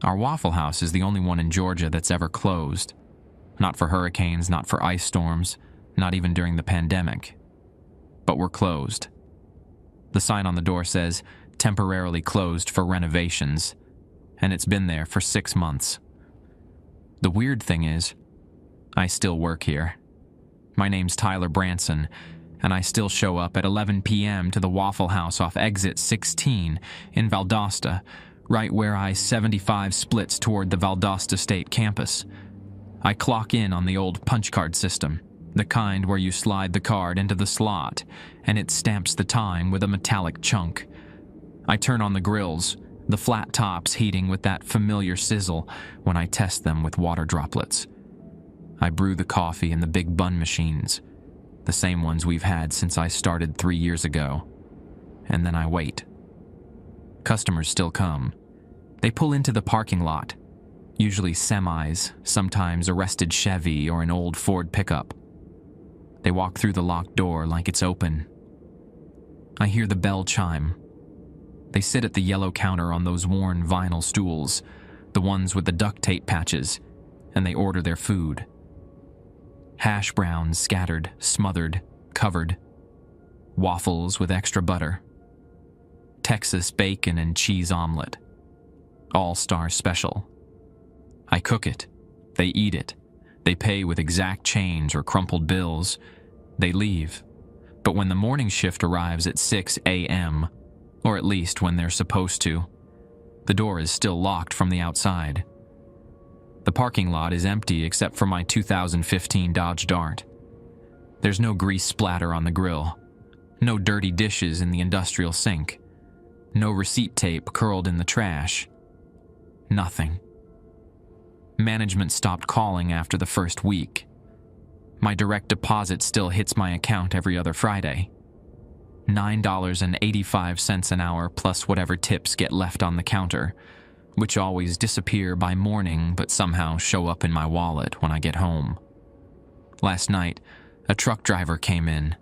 Our Waffle House is the only one in Georgia that's ever closed. Not for hurricanes, not for ice storms, not even during the pandemic. But we're closed. The sign on the door says, temporarily closed for renovations, and it's been there for 6 months. The weird thing is, I still work here. My name's Tyler Branson, and I still show up at 11 p.m. to the Waffle House off exit 16 in Valdosta, right where I-75 splits toward the Valdosta State campus. I clock in on the old punch card system, the kind where you slide the card into the slot, and it stamps the time with a metallic chunk. I turn on the grills, the flat tops heating with that familiar sizzle when I test them with water droplets. I brew the coffee in the big bun machines, the same ones we've had since I started 3 years ago. And then I wait. Customers still come. They pull into the parking lot, usually semis, sometimes a rusted Chevy or an old Ford pickup. They walk through the locked door like it's open. I hear the bell chime. They sit at the yellow counter on those worn vinyl stools, the ones with the duct tape patches, and they order their food. Hash browns scattered, smothered, covered. Waffles with extra butter. Texas bacon and cheese omelet. All-star special. I cook it. They eat it. They pay with exact change or crumpled bills. They leave. But when the morning shift arrives at 6 a.m., or at least when they're supposed to, the door is still locked from the outside. The parking lot is empty except for my 2015 Dodge Dart. There's no grease splatter on the grill, no dirty dishes in the industrial sink, no receipt tape curled in the trash. Nothing. Management stopped calling after the first week. My direct deposit still hits my account every other Friday. $9.85 an hour plus whatever tips get left on the counter, which always disappear by morning but somehow show up in my wallet when I get home. Last night, a truck driver came in,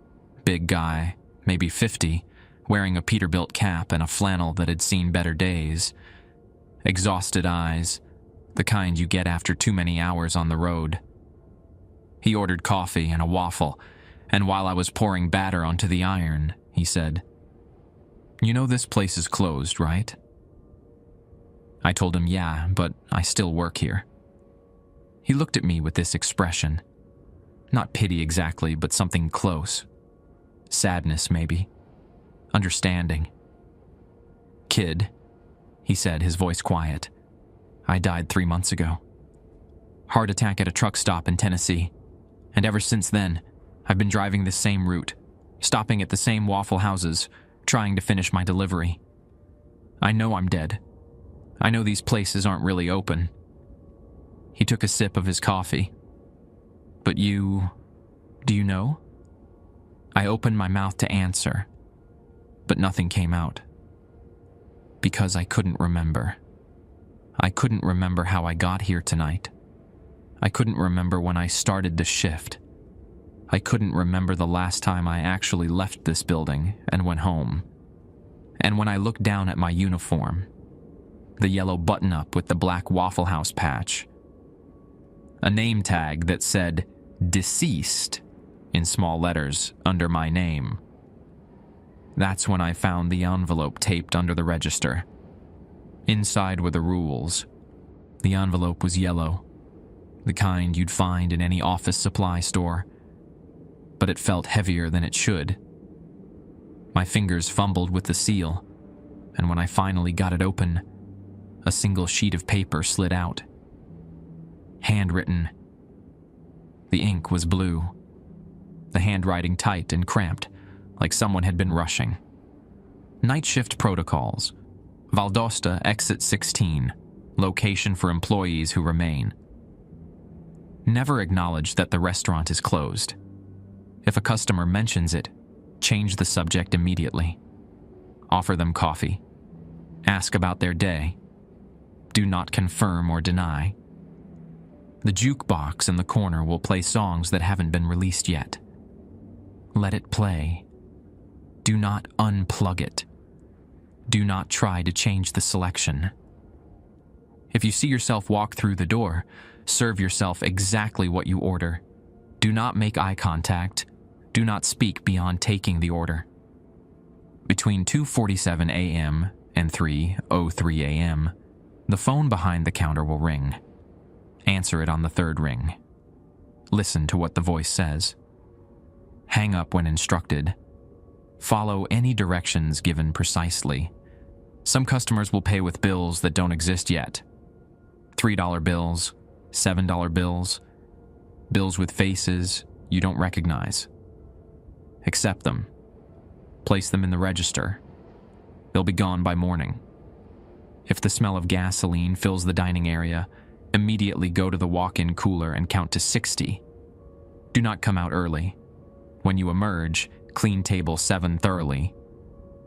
big guy, maybe 50, wearing a Peterbilt cap and a flannel that had seen better days. Exhausted eyes, the kind you get after too many hours on the road. He ordered coffee and a waffle, and while I was pouring batter onto the iron, he said, "You know this place is closed, right?" I told him, yeah, but I still work here. He looked at me with this expression. Not pity exactly, but something close. Sadness, maybe. Understanding. "Kid," he said, his voice quiet. "I died 3 months ago. Heart attack at a truck stop in Tennessee. And ever since then, I've been driving this same route, stopping at the same Waffle Houses, trying to finish my delivery. I know I'm dead. I know these places aren't really open." He took a sip of his coffee. "But do you know?" I opened my mouth to answer, but nothing came out. Because I couldn't remember. I couldn't remember how I got here tonight. I couldn't remember when I started the shift. I couldn't remember the last time I actually left this building and went home. And when I looked down at my uniform, the yellow button-up with the black Waffle House patch, a name tag that said "deceased" in small letters under my name, that's when I found the envelope taped under the register. Inside were the rules. The envelope was yellow, the kind you'd find in any office supply store, but it felt heavier than it should. My fingers fumbled with the seal, and when I finally got it open, a single sheet of paper slid out. Handwritten. The ink was blue, the handwriting tight and cramped, like someone had been rushing. "Night shift protocols. Valdosta, exit 16. Location for employees who remain. Never acknowledge that the restaurant is closed. If a customer mentions it, change the subject immediately. Offer them coffee. Ask about their day. Do not confirm or deny. The jukebox in the corner will play songs that haven't been released yet. Let it play. Do not unplug it. Do not try to change the selection. If you see yourself walk through the door, serve yourself exactly what you order. Do not make eye contact. Do not speak beyond taking the order. Between 2:47 a.m. and 3:03 a.m., the phone behind the counter will ring. Answer it on the third ring. Listen to what the voice says. Hang up when instructed. Follow any directions given precisely. Some customers will pay with bills that don't exist yet. $3 bills, $7 bills, bills with faces you don't recognize. Accept them. Place them in the register. They'll be gone by morning. If the smell of gasoline fills the dining area, immediately go to the walk-in cooler and count to 60. Do not come out early. When you emerge, clean table 7 thoroughly,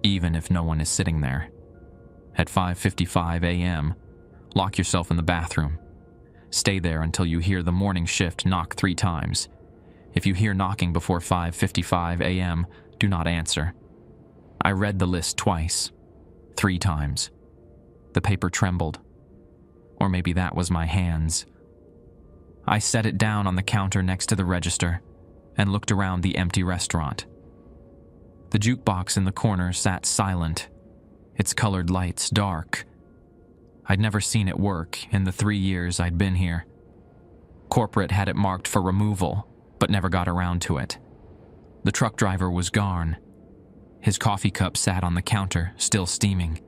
even if no one is sitting there. At 5:55 a.m., lock yourself in the bathroom. Stay there until you hear the morning shift knock 3 times. If you hear knocking before 5:55 a.m., do not answer. I read the list twice, 3 times. The paper trembled. Or maybe that was my hands. I set it down on the counter next to the register and looked around the empty restaurant. The jukebox in the corner sat silent, its colored lights dark. I'd never seen it work in the 3 years I'd been here. Corporate had it marked for removal, but never got around to it. The truck driver was gone. His coffee cup sat on the counter, still steaming.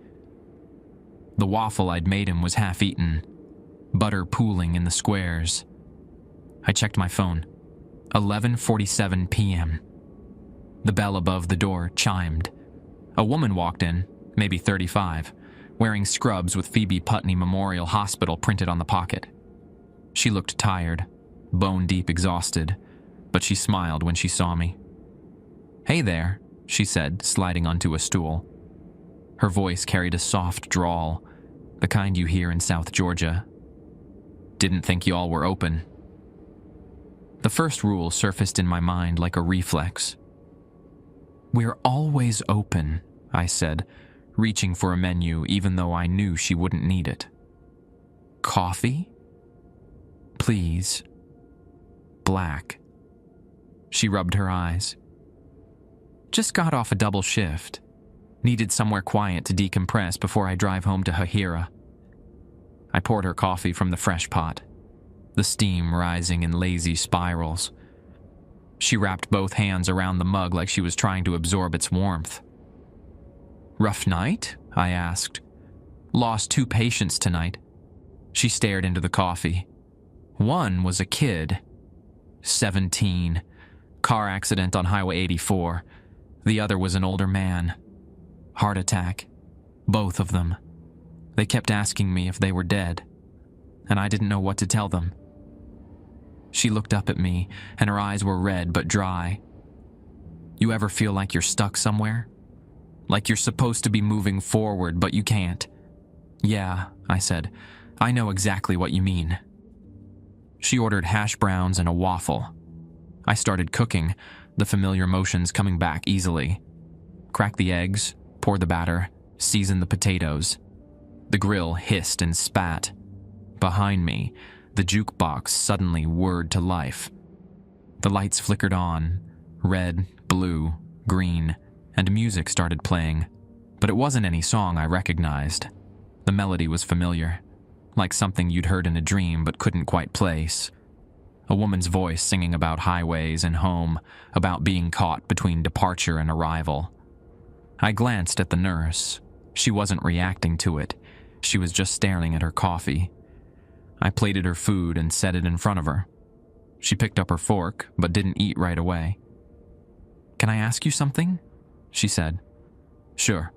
The waffle I'd made him was half-eaten, butter pooling in the squares. I checked my phone. 11:47 p.m. The bell above the door chimed. A woman walked in, maybe 35, wearing scrubs with Phoebe Putney Memorial Hospital printed on the pocket. She looked tired, bone-deep exhausted, but she smiled when she saw me. "Hey there," she said, sliding onto a stool. Her voice carried a soft drawl, the kind you hear in South Georgia. "Didn't think y'all were open." The first rule surfaced in my mind like a reflex. "We're always open," I said, reaching for a menu even though I knew she wouldn't need it. "Coffee? Please. Black." She rubbed her eyes. "Just got off a double shift. Needed somewhere quiet to decompress before I drive home to Hahira." I poured her coffee from the fresh pot, the steam rising in lazy spirals. She wrapped both hands around the mug like she was trying to absorb its warmth. "Rough night?" I asked. "Lost 2 patients tonight." She stared into the coffee. One was a kid, 17, car accident on Highway 84. The other was an older man. Heart attack. Both of them. They kept asking me if they were dead, and I didn't know what to tell them. She looked up at me, and her eyes were red but dry. "You ever feel like you're stuck somewhere? Like you're supposed to be moving forward, but you can't?" "Yeah," I said. "I know exactly what you mean." She ordered hash browns and a waffle. I started cooking, the familiar motions coming back easily. Crack the eggs, pour the batter, season the potatoes. The grill hissed and spat. Behind me, the jukebox suddenly whirred to life. The lights flickered on, red, blue, green, and music started playing, but it wasn't any song I recognized. The melody was familiar, like something you'd heard in a dream but couldn't quite place. A woman's voice singing about highways and home, about being caught between departure and arrival. I glanced at the nurse. She wasn't reacting to it. She was just staring at her coffee. I plated her food and set it in front of her. She picked up her fork, but didn't eat right away. "Can I ask you something?" she said. "Sure.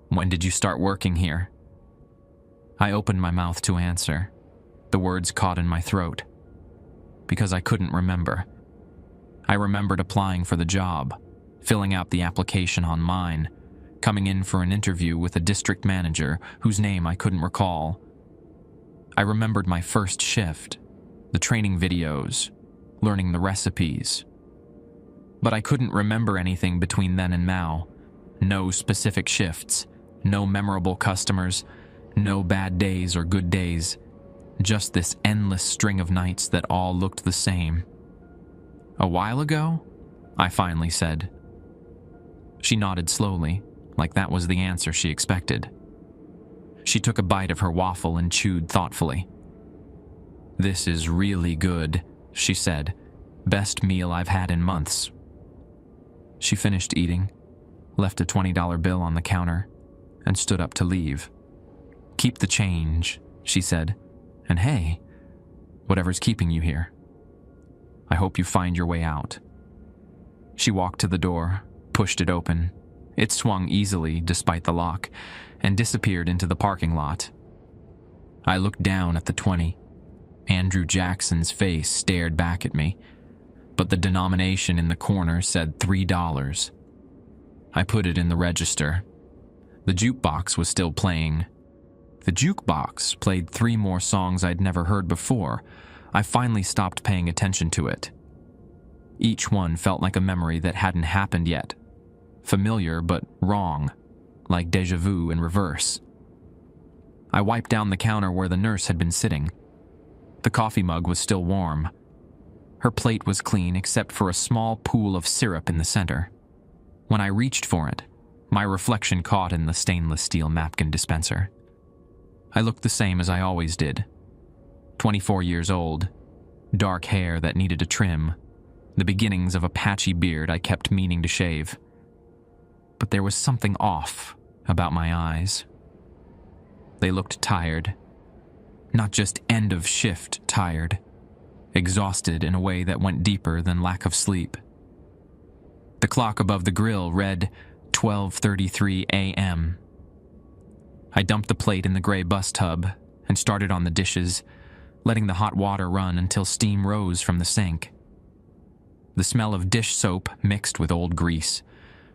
When did you start working here?" I opened my mouth to answer. The words caught in my throat. Because I couldn't remember. I remembered applying for the job, filling out the application online, coming in for an interview with a district manager whose name I couldn't recall. I remembered my first shift, the training videos, learning the recipes. But I couldn't remember anything between then and now. No specific shifts, no memorable customers, No bad days or good days, just this endless string of nights that all looked the same. "A while ago?" I finally said. She nodded slowly, like that was the answer she expected. She took a bite of her waffle and chewed thoughtfully. "This is really good," she said. "Best meal I've had in months." She finished eating, left a $20 bill on the counter, and stood up to leave. "Keep the change," she said. "And hey, whatever's keeping you here, I hope you find your way out." She walked to the door, pushed it open. It swung easily despite the lock, and disappeared into the parking lot. I looked down at the 20. Andrew Jackson's face stared back at me, but the denomination in the corner said $3. I put it in the register. The jukebox was still playing. The jukebox played 3 more songs I'd never heard before. I finally stopped paying attention to it. Each one felt like a memory that hadn't happened yet. Familiar but wrong, like déjà vu in reverse. I wiped down the counter where the nurse had been sitting. The coffee mug was still warm. Her plate was clean except for a small pool of syrup in the center. When I reached for it, my reflection caught in the stainless steel napkin dispenser. I looked the same as I always did. 24 years old, dark hair that needed a trim, the beginnings of a patchy beard I kept meaning to shave. But there was something off about my eyes. They looked tired. Not just end-of-shift tired. Exhausted in a way that went deeper than lack of sleep. The clock above the grill read 12:33 a.m. I dumped the plate in the gray bus tub and started on the dishes, letting the hot water run until steam rose from the sink. The smell of dish soap mixed with old grease,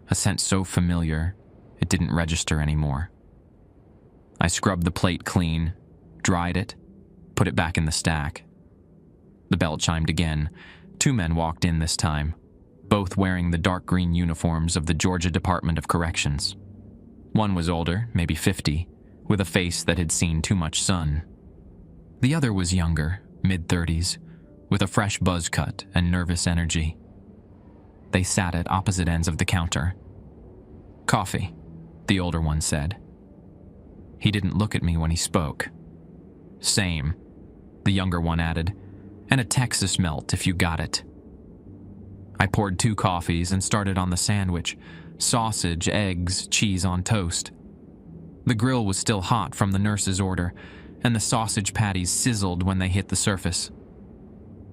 a scent so familiar it didn't register anymore. I scrubbed the plate clean, dried it, put it back in the stack. The bell chimed again. 2 men walked in this time, both wearing the dark green uniforms of the Georgia Department of Corrections. One was older, maybe 50, with a face that had seen too much sun. The other was younger, mid-30s, with a fresh buzz cut and nervous energy. They sat at opposite ends of the counter. "Coffee," the older one said. He didn't look at me when he spoke. "Same," the younger one added, "and a Texas melt if you got it." I poured 2 coffees and started on the sandwich, sausage, eggs, cheese on toast. The grill was still hot from the nurse's order, and the sausage patties sizzled when they hit the surface.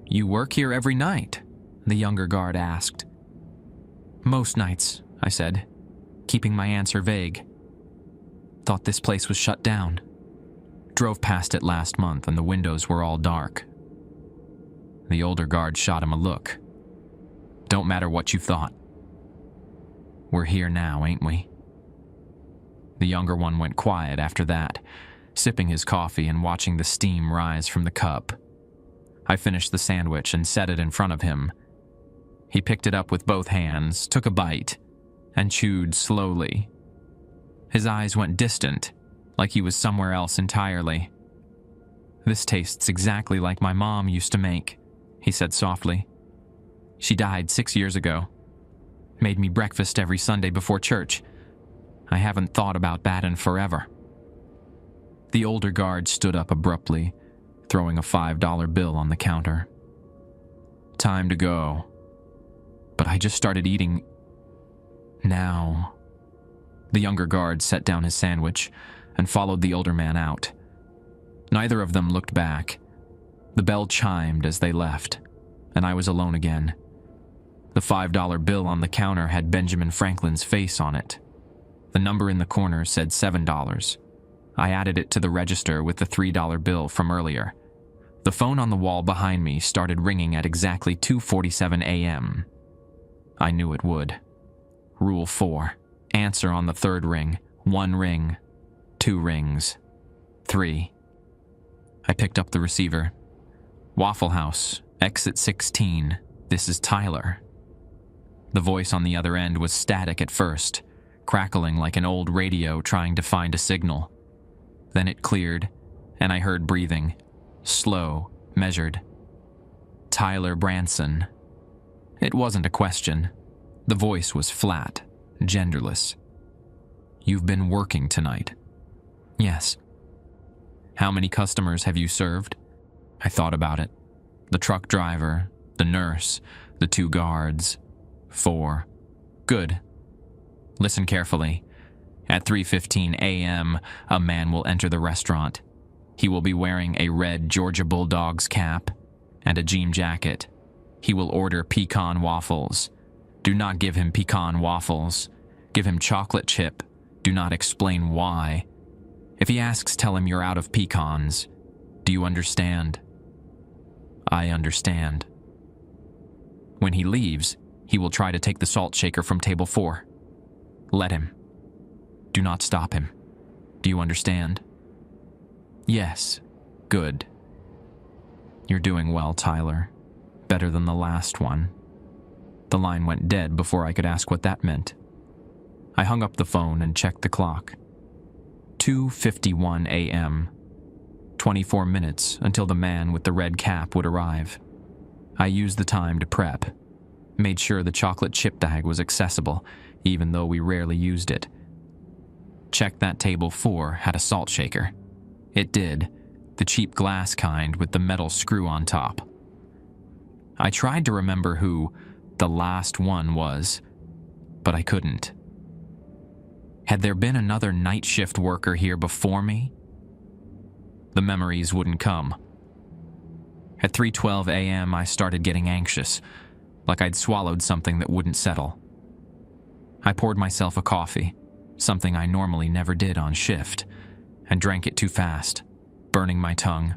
"You work here every night?" the younger guard asked. "Most nights," I said, keeping my answer vague. "Thought this place was shut down. Drove past it last month and the windows were all dark." The older guard shot him a look. "Don't matter what you thought. We're here now, ain't we?" The younger one went quiet after that, sipping his coffee and watching the steam rise from the cup. I finished the sandwich and set it in front of him. He picked it up with both hands, took a bite, and chewed slowly. His eyes went distant, like he was somewhere else entirely. "This tastes exactly like my mom used to make," he said softly. "She died 6 years ago. Made me breakfast every Sunday before church. I haven't thought about that in forever." The older guard stood up abruptly, throwing a $5 bill on the counter. "Time to go." "But I just started eating now." The younger guard set down his sandwich and followed the older man out. Neither of them looked back. The bell chimed as they left, and I was alone again. The $5 bill on the counter had Benjamin Franklin's face on it. The number in the corner said $7. I added it to the register with the $3 bill from earlier. The phone on the wall behind me started ringing at exactly 2:47 a.m. I knew it would. Rule 4. Answer on the 3rd ring. 1 ring. 2 rings. 3. I picked up the receiver. "Waffle House, exit 16. This is Tyler." The voice on the other end was static at first, crackling like an old radio trying to find a signal. Then it cleared, and I heard breathing. Slow, measured. Tyler Branson. It wasn't a question. The voice was flat, genderless. You've been working tonight. Yes. How many customers have you served? I thought about it. The truck driver, the nurse, the 2 guards. 4. Good. Listen carefully. At 3:15 a.m., a man will enter the restaurant. He will be wearing a red Georgia Bulldogs cap and a jean jacket. He will order pecan waffles. Do not give him pecan waffles. Give him chocolate chip. Do not explain why. If he asks, tell him you're out of pecans. Do you understand? I understand. When he leaves, he will try to take the salt shaker from table 4. Let him. Do not stop him. Do you understand? Yes. Good. You're doing well, Tyler. Better than the last one. The line went dead before I could ask what that meant. I hung up the phone and checked the clock. 2:51 a.m. 24 minutes until the man with the red cap would arrive. I used the time to prep. Made sure the chocolate chip bag was accessible, even though we rarely used it. Checked that table 4 had a salt shaker. It did, the cheap glass kind with the metal screw on top. I tried to remember who the last one was, but I couldn't. Had there been another night shift worker here before me? The memories wouldn't come. At 3:12 a.m., I started getting anxious, like I'd swallowed something that wouldn't settle. I poured myself a coffee, something I normally never did on shift, and drank it too fast, burning my tongue.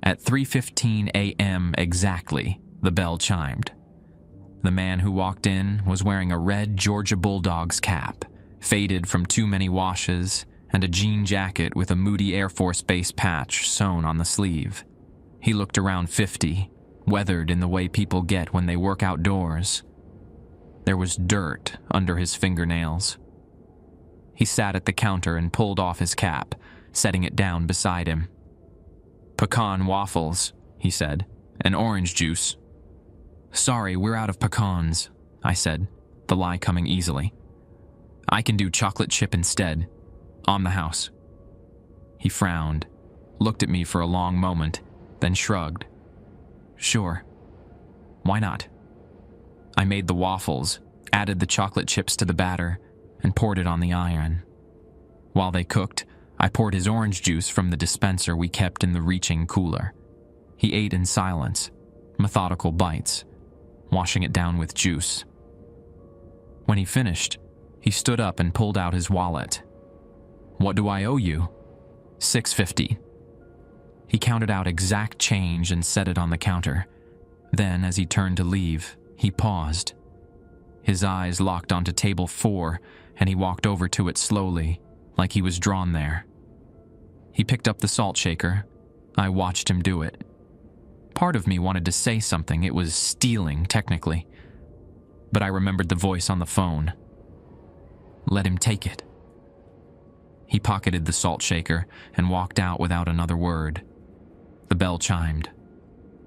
At 3:15 a.m. exactly, the bell chimed. The man who walked in was wearing a red Georgia Bulldogs cap, faded from too many washes, and a jean jacket with a Moody Air Force Base patch sewn on the sleeve. He looked around 50, weathered in the way people get when they work outdoors. There was dirt under his fingernails. He sat at the counter and pulled off his cap, setting it down beside him. "Pecan waffles," he said, "and orange juice." "Sorry, we're out of pecans," I said, the lie coming easily. "I can do chocolate chip instead. On the house." He frowned, looked at me for a long moment, then shrugged. "Sure. Why not?" I made the waffles, added the chocolate chips to the batter, and poured it on the iron. While they cooked, I poured his orange juice from the dispenser we kept in the reaching cooler. He ate in silence, methodical bites, washing it down with juice. When he finished, he stood up and pulled out his wallet. "What do I owe you?" $6.50. He counted out exact change and set it on the counter. Then, as he turned to leave, he paused. His eyes locked onto table 4, and he walked over to it slowly, like he was drawn there. He picked up the salt shaker. I watched him do it. Part of me wanted to say something. It was stealing, technically. But I remembered the voice on the phone. Let him take it. He pocketed the salt shaker and walked out without another word. The bell chimed.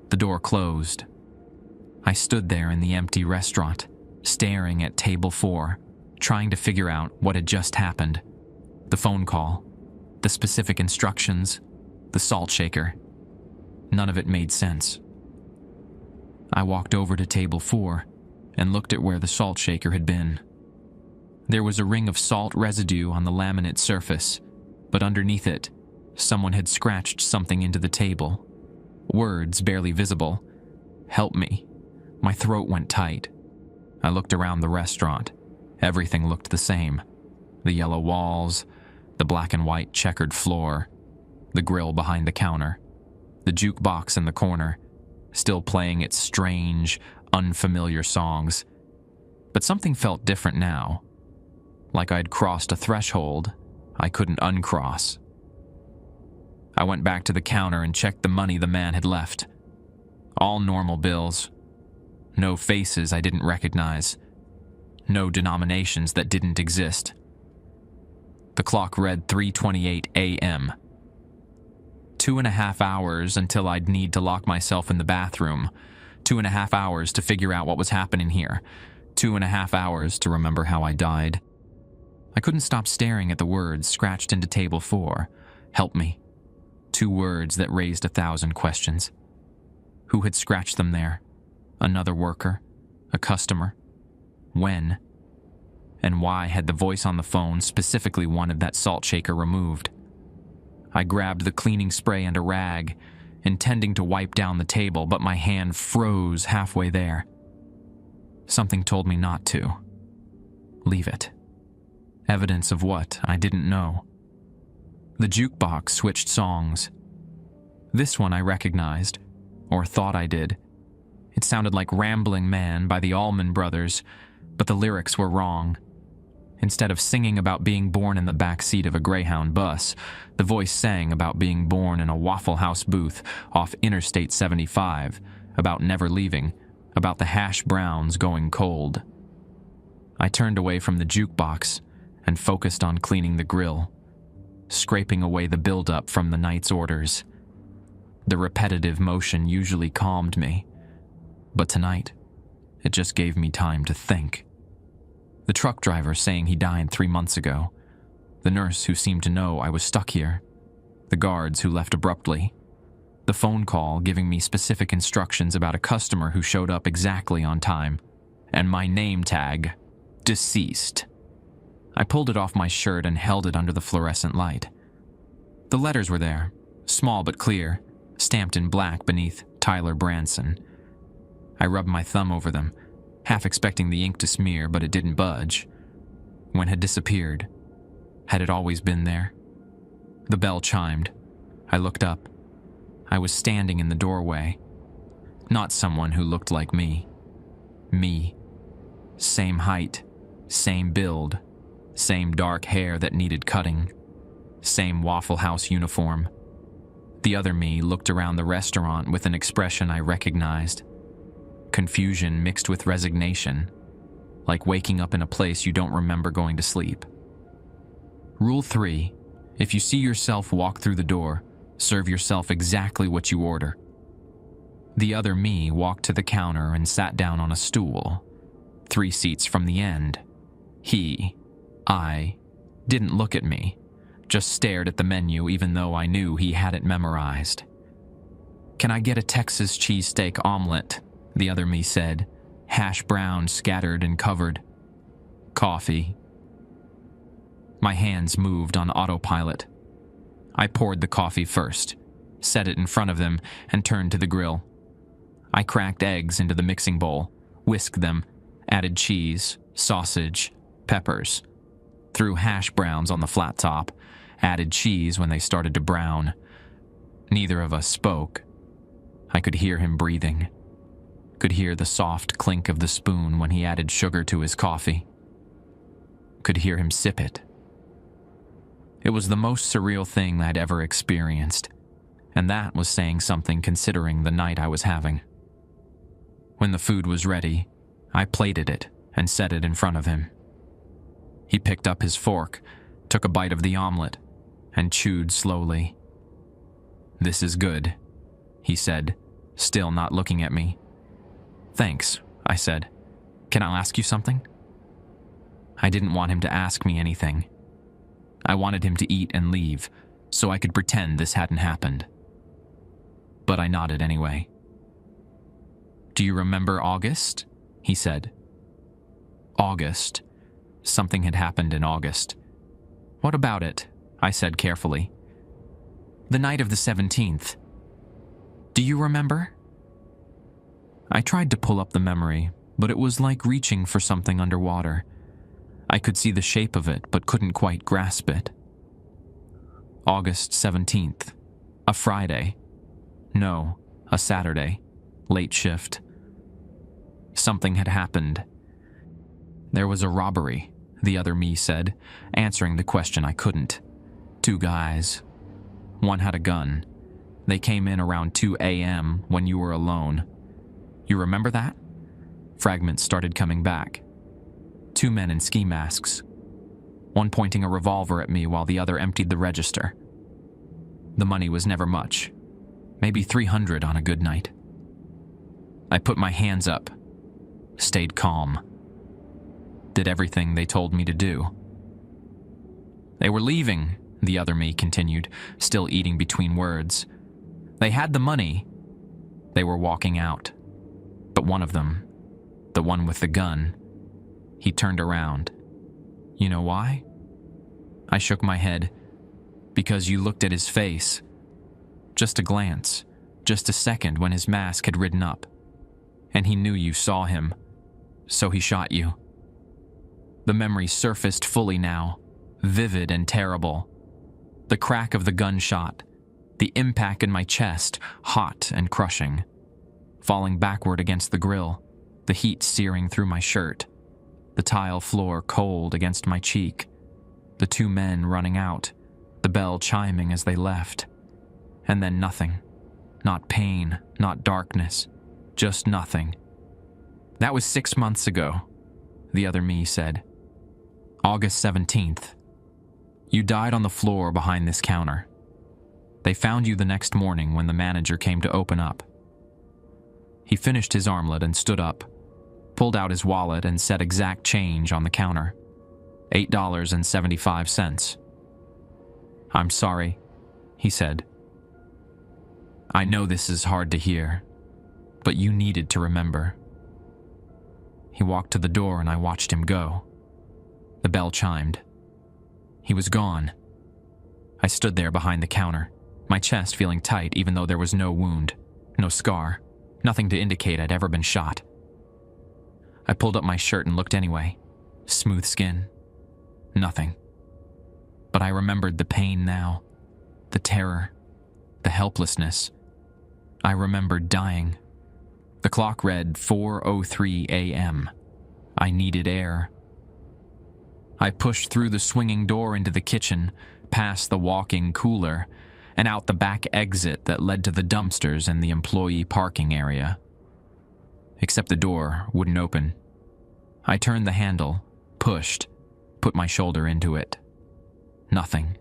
The door closed. I stood there in the empty restaurant, staring at table 4, trying to figure out what had just happened. The phone call, the specific instructions, the salt shaker. None of it made sense. I walked over to table 4 and looked at where the salt shaker had been. There was a ring of salt residue on the laminate surface, but underneath it, someone had scratched something into the table. Words barely visible. "Help me." My throat went tight. I looked around the restaurant. Everything looked the same. The yellow walls, the black and white checkered floor, the grill behind the counter, the jukebox in the corner, still playing its strange, unfamiliar songs. But something felt different now. Like I'd crossed a threshold I couldn't uncross. I went back to the counter and checked the money the man had left. All normal bills. No faces I didn't recognize. No denominations that didn't exist. The clock read 3:28 a.m. 2.5 hours until I'd need to lock myself in the bathroom. 2.5 hours to figure out what was happening here. 2.5 hours to remember how I died. I couldn't stop staring at the words scratched into table 4. Help me. 2 words that raised 1,000 questions. Who had scratched them there? Another worker? A customer? When? And why had the voice on the phone specifically wanted that salt shaker removed? I grabbed the cleaning spray and a rag, intending to wipe down the table, but my hand froze halfway there. Something told me not to. Leave it. Evidence of what? I didn't know. The jukebox switched songs. This one I recognized, or thought I did. It sounded like Rambling Man by the Allman Brothers, but the lyrics were wrong. Instead of singing about being born in the back seat of a Greyhound bus, the voice sang about being born in a Waffle House booth off Interstate 75, about never leaving, about the hash browns going cold. I turned away from the jukebox and focused on cleaning the grill, scraping away the buildup from the night's orders. The repetitive motion usually calmed me, but tonight, it just gave me time to think. The truck driver saying he died 3 months ago. The nurse who seemed to know I was stuck here. The guards who left abruptly. The phone call giving me specific instructions about a customer who showed up exactly on time. And my name tag, deceased. I pulled it off my shirt and held it under the fluorescent light. The letters were there, small but clear, stamped in black beneath Tyler Branson. I rubbed my thumb over them, half expecting the ink to smear, but it didn't budge. When had disappeared? Had it always been there? The bell chimed. I looked up. I was standing in the doorway. Not someone who looked like me. Me. Same height, same build, same dark hair that needed cutting, same Waffle House uniform. The other me looked around the restaurant with an expression I recognized. Confusion mixed with resignation, like waking up in a place you don't remember going to sleep. Rule 3, if you see yourself walk through the door, serve yourself exactly what you order. The other me walked to the counter and sat down on a stool, 3 seats from the end. I, didn't look at me, just stared at the menu even though I knew he had it memorized. "Can I get a Texas cheesesteak omelet?" the other me said, hash brown scattered and covered. "Coffee." My hands moved on autopilot. I poured the coffee first, set it in front of them, and turned to the grill. I cracked eggs into the mixing bowl, whisked them, added cheese, sausage, peppers, threw hash browns on the flat top, added cheese when they started to brown. Neither of us spoke. I could hear him breathing. Could hear the soft clink of the spoon when he added sugar to his coffee. Could hear him sip it. It was the most surreal thing I'd ever experienced, and that was saying something considering the night I was having. When the food was ready, I plated it and set it in front of him. He picked up his fork, took a bite of the omelet, and chewed slowly. "This is good," he said, still not looking at me. "Thanks," I said. "Can I ask you something?" I didn't want him to ask me anything. I wanted him to eat and leave, so I could pretend this hadn't happened. But I nodded anyway. "Do you remember August?" he said. August. Something had happened in August. "What about it?" I said carefully. "The night of the 17th. Do you remember?" I tried to pull up the memory, but it was like reaching for something underwater. I could see the shape of it, but couldn't quite grasp it. August 17th. A Friday. No, a Saturday. Late shift. Something had happened. There was a robbery, the other me said, answering the question I couldn't. 2 guys. One had a gun. They came in around 2 a.m. when you were alone. You remember that? Fragments started coming back. 2 men in ski masks. one pointing a revolver at me while the other emptied the register. The money was never much, maybe $300 on a good night. I put my hands up, stayed calm, did everything they told me to do. They were leaving, the other me continued, still eating between words. They had the money. They were walking out. But one of them, the one with the gun, he turned around. You know why? I shook my head. Because you looked at his face. Just a glance, just a second when his mask had ridden up. And he knew you saw him, so he shot you. The memory surfaced fully now, vivid and terrible. The crack of the gunshot, the impact in my chest, hot and crushing. Falling backward against the grill, the heat searing through my shirt. The tile floor cold against my cheek. The two men running out, the bell chiming as they left. And then nothing. Not pain, not darkness, just nothing. That was 6 months ago, the other me said. August 17th. You died on the floor behind this counter. They found you the next morning when the manager came to open up. He finished his omelet and stood up, pulled out his wallet and set exact change on the counter. $8.75. I'm sorry, he said. I know this is hard to hear, but you needed to remember. He walked to the door and I watched him go. The bell chimed. He was gone. I stood there behind the counter, my chest feeling tight even though there was no wound, no scar, nothing to indicate I'd ever been shot. I pulled up my shirt and looked anyway. Smooth skin. Nothing. But I remembered the pain now, the terror, the helplessness. I remembered dying. The clock read 4:03 a.m. I needed air. I pushed through the swinging door into the kitchen, past the walk-in cooler, and out the back exit that led to the dumpsters and the employee parking area. Except the door wouldn't open. I turned the handle, pushed, put my shoulder into it. Nothing.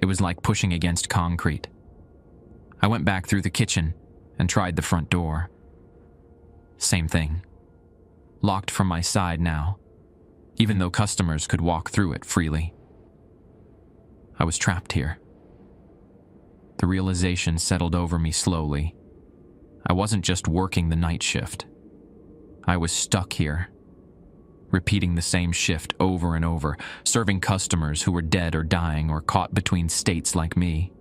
It was like pushing against concrete. I went back through the kitchen and tried the front door. Same thing. Locked from my side now, even though customers could walk through it freely. I was trapped here. The realization settled over me slowly. I wasn't just working the night shift. I was stuck here, repeating the same shift over and over, serving customers who were dead or dying or caught between states like me.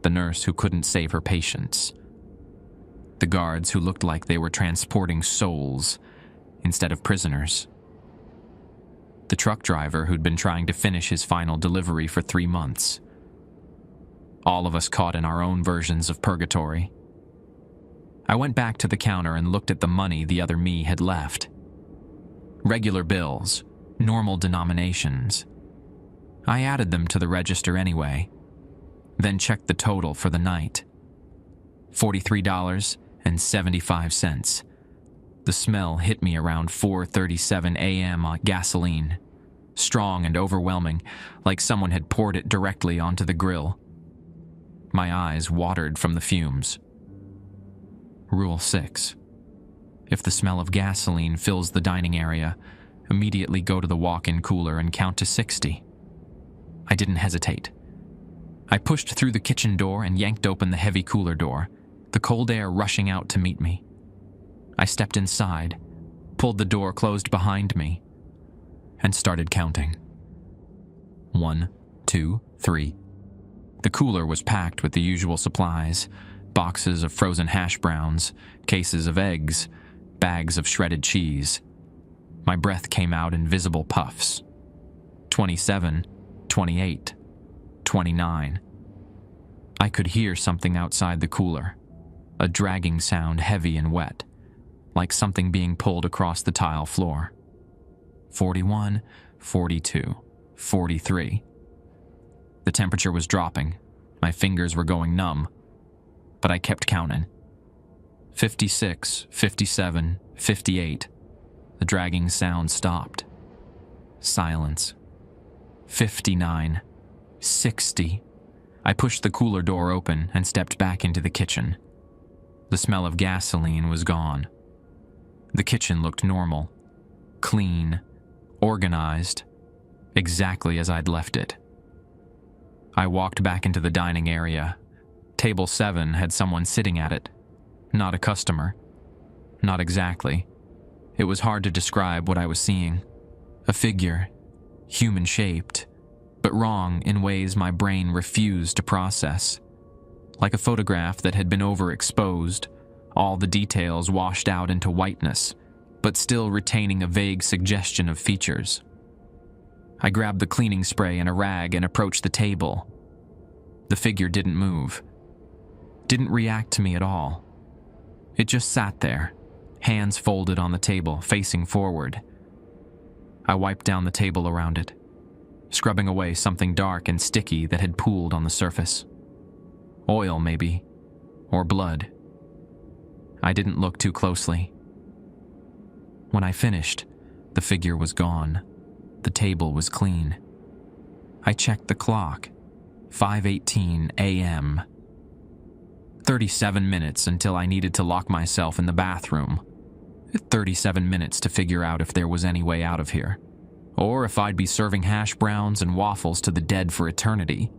The nurse who couldn't save her patients. The guards who looked like they were transporting souls instead of prisoners. The truck driver who'd been trying to finish his final delivery for 3 months. All of us caught in our own versions of purgatory. I went back to the counter and looked at the money the other me had left. Regular bills, normal denominations. I added them to the register anyway, then checked the total for the night. $43.75. The smell hit me around 4:37 a.m. on gasoline, strong and overwhelming, like someone had poured it directly onto the grill. My eyes watered from the fumes. Rule 6. If the smell of gasoline fills the dining area, immediately go to the walk-in cooler and count to 60. I didn't hesitate. I pushed through the kitchen door and yanked open the heavy cooler door, the cold air rushing out to meet me. I stepped inside, pulled the door closed behind me, and started counting. 1, 2, 3. The cooler was packed with the usual supplies, boxes of frozen hash browns, cases of eggs, bags of shredded cheese. My breath came out in visible puffs. 27, 28, 29. I could hear something outside the cooler, a dragging sound heavy and wet, like something being pulled across the tile floor. 41, 42, 43. The temperature was dropping. My fingers were going numb, but I kept counting. 56, 57, 58. The dragging sound stopped. Silence. 59, 60. I pushed the cooler door open and stepped back into the kitchen. The smell of gasoline was gone. The kitchen looked normal, clean, organized, exactly as I'd left it. I walked back into the dining area. Table 7 had someone sitting at it. Not a customer. Not exactly. It was hard to describe what I was seeing. A figure, human-shaped, but wrong in ways my brain refused to process. Like a photograph that had been overexposed, all the details washed out into whiteness, but still retaining a vague suggestion of features. I grabbed the cleaning spray and a rag and approached the table. The figure didn't move. Didn't react to me at all. It just sat there, hands folded on the table, facing forward. I wiped down the table around it, scrubbing away something dark and sticky that had pooled on the surface. Oil, maybe, or blood. I didn't look too closely. When I finished, the figure was gone. The table was clean. I checked the clock. 5:18 a.m. 37 minutes until I needed to lock myself in the bathroom. 37 minutes to figure out if there was any way out of here, or if I'd be serving hash browns and waffles to the dead for eternity.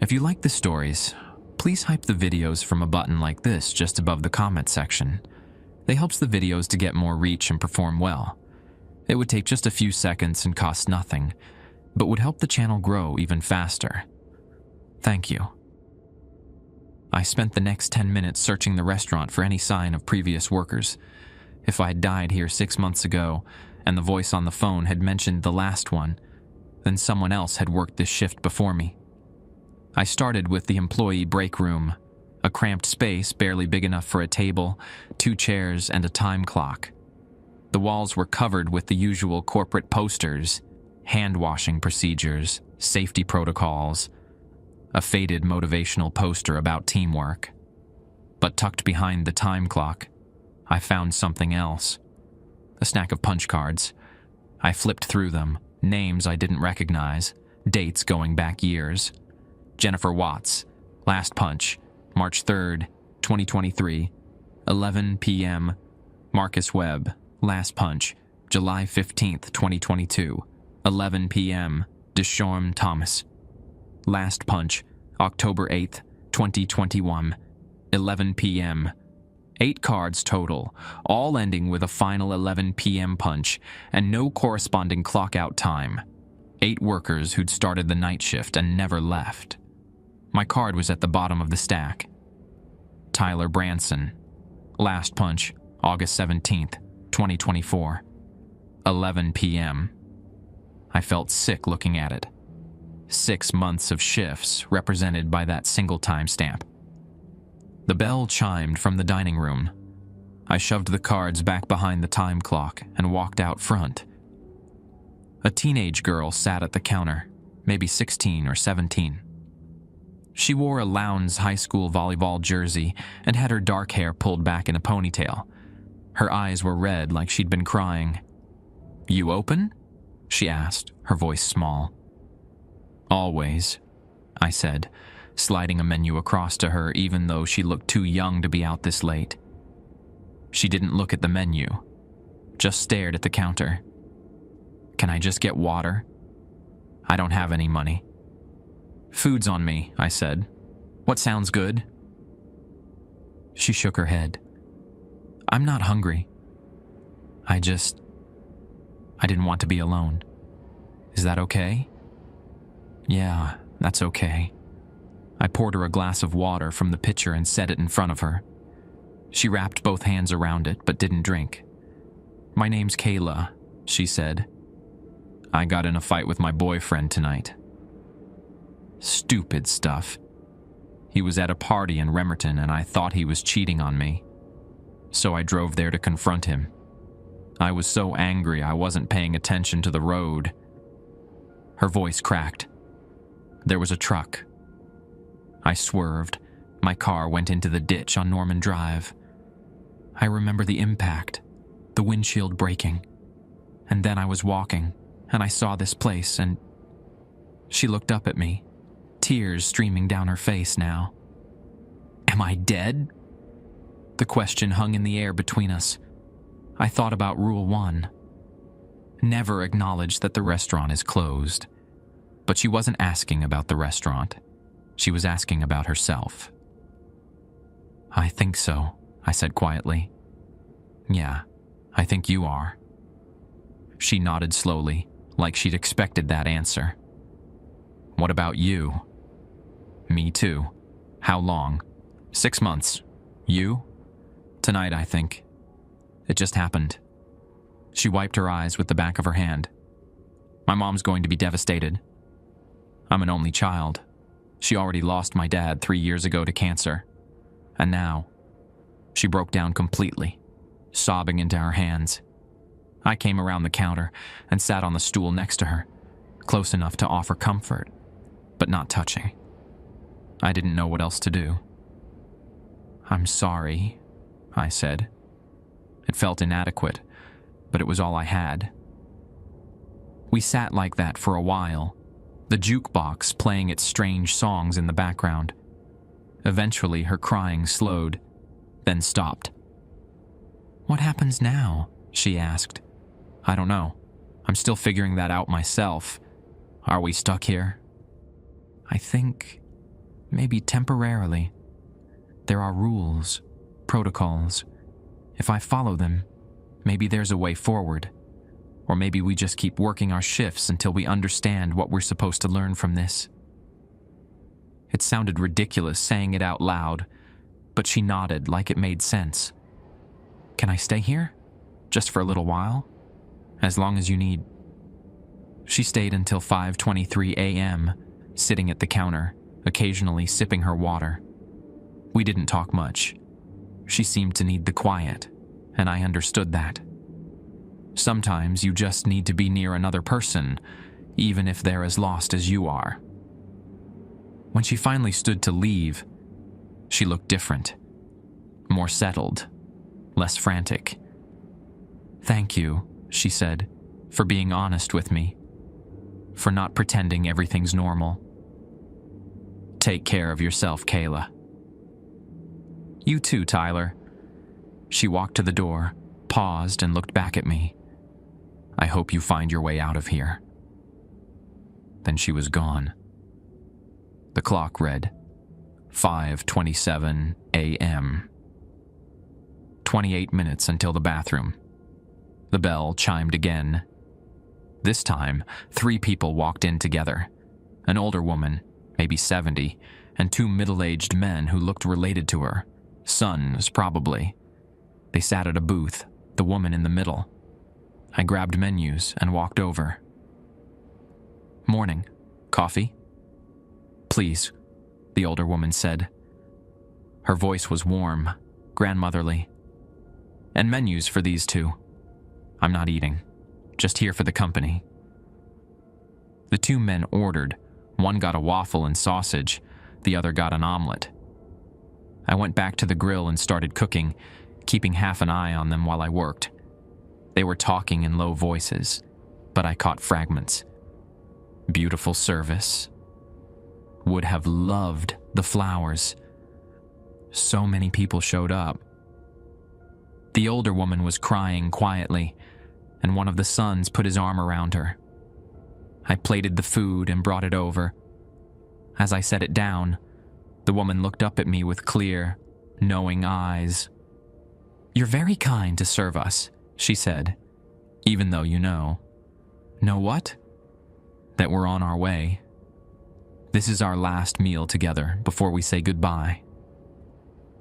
If you like the stories, please hype the videos from a button like this just above the comment section. It helps the videos to get more reach and perform well. It would take just a few seconds and cost nothing, but would help the channel grow even faster. Thank you. I spent the next 10 minutes searching the restaurant for any sign of previous workers. If I'd died here 6 months ago, and the voice on the phone had mentioned the last one, then someone else had worked this shift before me. I started with the employee break room, a cramped space barely big enough for a table, 2 chairs, and a time clock. The walls were covered with the usual corporate posters, hand-washing procedures, safety protocols, a faded motivational poster about teamwork. But tucked behind the time clock, I found something else. A stack of punch cards. I flipped through them, names I didn't recognize, dates going back years. Jennifer Watts, last punch, March 3rd, 2023, 11 p.m. Marcus Webb, last punch, July 15th, 2022, 11 p.m. Deshorm Thomas. Last punch, October 8th, 2021, 11 p.m. 8 cards total, all ending with a final 11 p.m. punch and no corresponding clock-out time. 8 workers who'd started the night shift and never left. My card was at the bottom of the stack. Tyler Branson. Last punch, August 17th, 2024, 11 p.m. I felt sick looking at it. 6 months of shifts represented by that single timestamp. The bell chimed from the dining room. I shoved the cards back behind the time clock and walked out front. A teenage girl sat at the counter, maybe 16 or 17. She wore a Lowndes high school volleyball jersey and had her dark hair pulled back in a ponytail. Her eyes were red like she'd been crying. "You open?" she asked, her voice small. "Always," I said, sliding a menu across to her even though she looked too young to be out this late. She didn't look at the menu, just stared at the counter. "Can I just get water? I don't have any money." "Food's on me," I said. "What sounds good?" She shook her head. "I'm not hungry. I didn't want to be alone. Is that okay?" "Yeah, that's okay." I poured her a glass of water from the pitcher and set it in front of her. She wrapped both hands around it but didn't drink. "My name's Kayla," she said. "I got in a fight with my boyfriend tonight." Stupid stuff. He was at a party in Remerton and I thought he was cheating on me. So I drove there to confront him. I was so angry I wasn't paying attention to the road. Her voice cracked. There was a truck. I swerved. My car went into the ditch on Norman Drive. I remember the impact, the windshield breaking. And then I was walking, and I saw this place, and she looked up at me, tears streaming down her face now. Am I dead? The question hung in the air between us. I thought about Rule 1. Never acknowledge that the restaurant is closed. But she wasn't asking about the restaurant. She was asking about herself. I think so, I said quietly. Yeah, I think you are. She nodded slowly, like she'd expected that answer. What about you? Me too. How long? 6 months. You? Tonight, I think. It just happened. She wiped her eyes with the back of her hand. My mom's going to be devastated. I'm an only child. She already lost my dad 3 years ago to cancer. And now, she broke down completely, sobbing into her hands. I came around the counter and sat on the stool next to her, close enough to offer comfort, but not touching. I didn't know what else to do. I'm sorry, I said. It felt inadequate, but it was all I had. We sat like that for a while, the jukebox playing its strange songs in the background. Eventually, her crying slowed, then stopped. What happens now? She asked. I don't know. I'm still figuring that out myself. Are we stuck here? I think maybe temporarily. There are rules, protocols. If I follow them, maybe there's a way forward. Or maybe we just keep working our shifts until we understand what we're supposed to learn from this. It sounded ridiculous saying it out loud, but she nodded like it made sense. Can I stay here? Just for a little while? As long as you need. She stayed until 5:23 a.m., sitting at the counter, occasionally sipping her water. We didn't talk much. She seemed to need the quiet, and I understood that. Sometimes you just need to be near another person, even if they're as lost as you are. When she finally stood to leave, she looked different, more settled, less frantic. Thank you, she said, for being honest with me, for not pretending everything's normal. Take care of yourself, Kayla. You too, Tyler. She walked to the door, paused, and looked back at me. I hope you find your way out of here. Then she was gone. The clock read 5:27 a.m. 28 minutes until the bathroom. The bell chimed again. This time, 3 people walked in together. An older woman, maybe 70, and 2 middle-aged men who looked related to her. Sons, probably. They sat at a booth, the woman in the middle. I grabbed menus and walked over. Morning. Coffee? Please, the older woman said. Her voice was warm, grandmotherly. And menus for these 2. I'm not eating, just here for the company. The 2 men ordered. One got a waffle and sausage, the other got an omelet. I went back to the grill and started cooking, keeping half an eye on them while I worked. They were talking in low voices, but I caught fragments. Beautiful service. Would have loved the flowers. So many people showed up. The older woman was crying quietly, and one of the sons put his arm around her. I plated the food and brought it over. As I set it down, the woman looked up at me with clear, knowing eyes. You're very kind to serve us, she said, even though you know. Know what? That we're on our way. This is our last meal together before we say goodbye.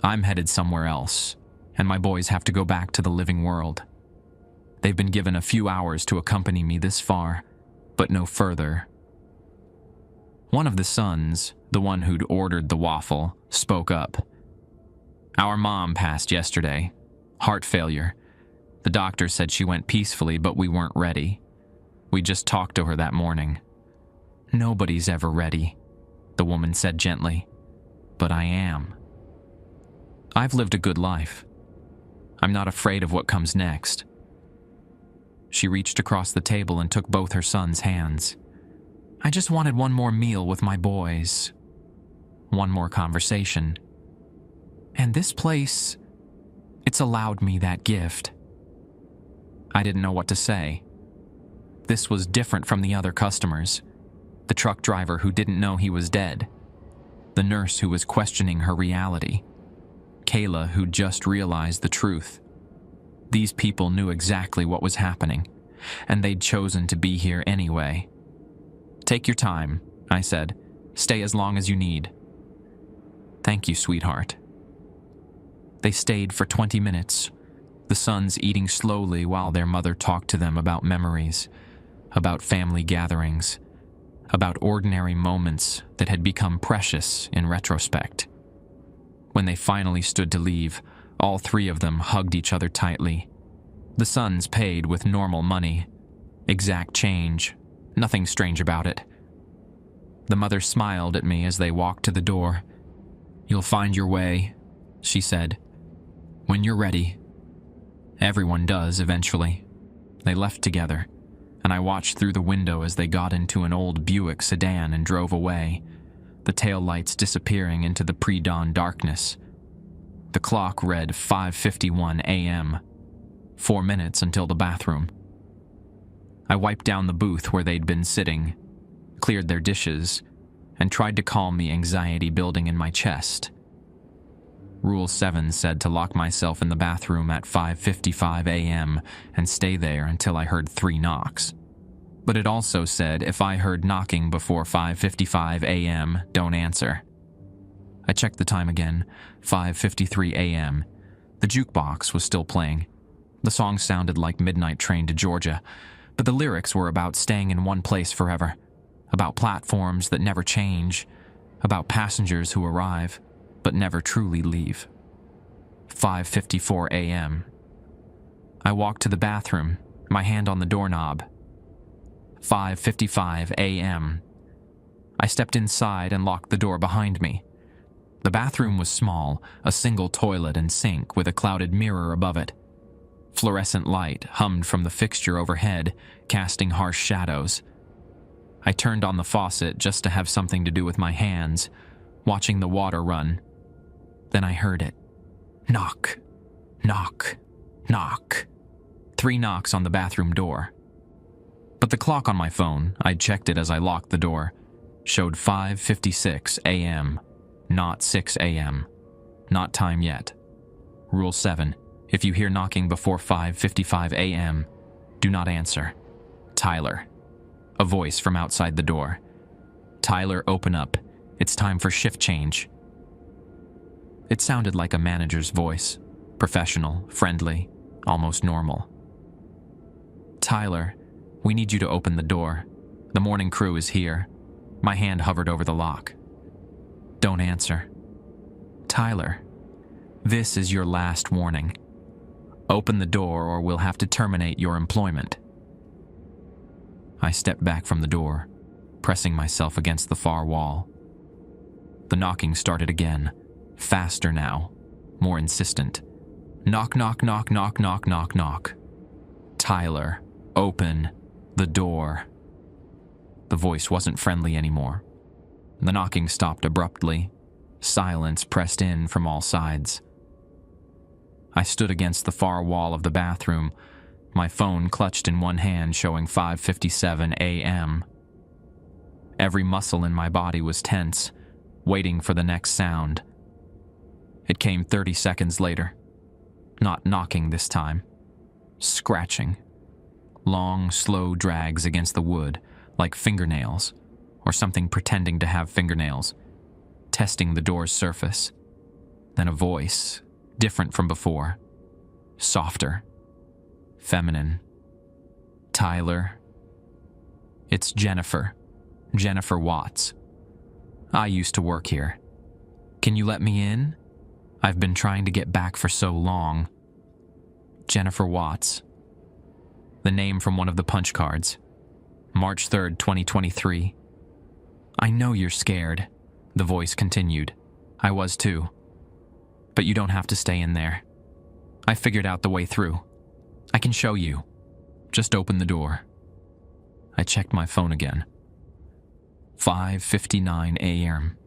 I'm headed somewhere else, and my boys have to go back to the living world. They've been given a few hours to accompany me this far, but no further. One of the sons, the one who'd ordered the waffle, spoke up. Our mom passed yesterday. Heart failure. The doctor said she went peacefully, but we weren't ready. We just talked to her that morning. Nobody's ever ready, the woman said gently. But I am. I've lived a good life. I'm not afraid of what comes next. She reached across the table and took both her son's hands. I just wanted one more meal with my boys. One more conversation. And this place, it's allowed me that gift. I didn't know what to say. This was different from the other customers. The truck driver who didn't know he was dead. The nurse who was questioning her reality. Kayla who just realized the truth. These people knew exactly what was happening, and they'd chosen to be here anyway. Take your time, I said. Stay as long as you need. Thank you, sweetheart. They stayed for 20 minutes, the sons eating slowly while their mother talked to them about memories, about family gatherings, about ordinary moments that had become precious in retrospect. When they finally stood to leave, all three of them hugged each other tightly. The sons paid with normal money, exact change, nothing strange about it. The mother smiled at me as they walked to the door. You'll find your way, she said. When you're ready. Everyone does eventually. They left together, and I watched through the window as they got into an old Buick sedan and drove away, the taillights disappearing into the pre-dawn darkness. The clock read 5:51 a.m., 4 minutes until the bathroom. I wiped down the booth where they'd been sitting, cleared their dishes, and tried to calm the anxiety building in my chest. Rule 7 said to lock myself in the bathroom at 5:55 a.m. and stay there until I heard 3 knocks. But it also said if I heard knocking before 5:55 a.m., don't answer. I checked the time again, 5:53 a.m. The jukebox was still playing. The song sounded like Midnight Train to Georgia, but the lyrics were about staying in one place forever, about platforms that never change, about passengers who arrive but never truly leave. 5:54 a.m. I walked to the bathroom, my hand on the doorknob. 5:55 a.m. I stepped inside and locked the door behind me. The bathroom was small, a single toilet and sink with a clouded mirror above it. Fluorescent light hummed from the fixture overhead, casting harsh shadows. I turned on the faucet just to have something to do with my hands, watching the water run. Then I heard it. Knock, knock, knock. 3 knocks on the bathroom door. But the clock on my phone, I'd checked it as I locked the door, showed 5:56 a.m., not 6 a.m. Not time yet. Rule 7. If you hear knocking before 5:55 a.m., do not answer. Tyler. A voice from outside the door. Tyler, open up. It's time for shift change. It sounded like a manager's voice. Professional, friendly, almost normal. Tyler, we need you to open the door. The morning crew is here. My hand hovered over the lock. Don't answer. Tyler, this is your last warning. Open the door or we'll have to terminate your employment. I stepped back from the door, pressing myself against the far wall. The knocking started again, faster now, more insistent. Knock, knock, knock, knock, knock, knock, knock. Tyler, open the door. The voice wasn't friendly anymore. The knocking stopped abruptly. Silence pressed in from all sides. I stood against the far wall of the bathroom, my phone clutched in one hand showing 5:57 a.m. Every muscle in my body was tense, waiting for the next sound. It came 30 seconds later. Not knocking this time. Scratching. Long, slow drags against the wood, like fingernails, or something pretending to have fingernails, testing the door's surface. Then a voice, different from before, softer, feminine. Tyler. It's Jennifer. Jennifer Watts. I used to work here. Can you let me in? I've been trying to get back for so long. Jennifer Watts. The name from one of the punch cards. March 3rd, 2023. I know you're scared, the voice continued. I was too. But you don't have to stay in there. I figured out the way through. I can show you. Just open the door. I checked my phone again. 5:59 a.m.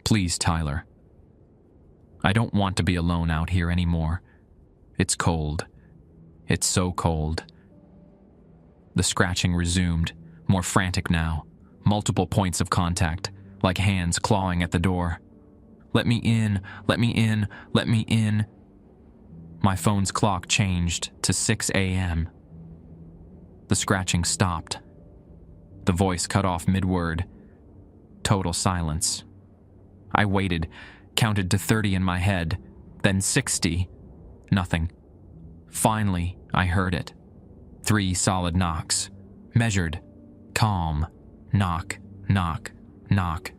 Please, Tyler. I don't want to be alone out here anymore. It's cold. It's so cold. The scratching resumed, more frantic now. Multiple points of contact, like hands clawing at the door. Let me in, let me in, let me in. My phone's clock changed to 6 a.m. The scratching stopped. The voice cut off mid-word. Total silence. I waited, counted to 30 in my head, then 60. Nothing. Finally, I heard it. 3 solid knocks. Measured. Calm. Knock, knock, knock.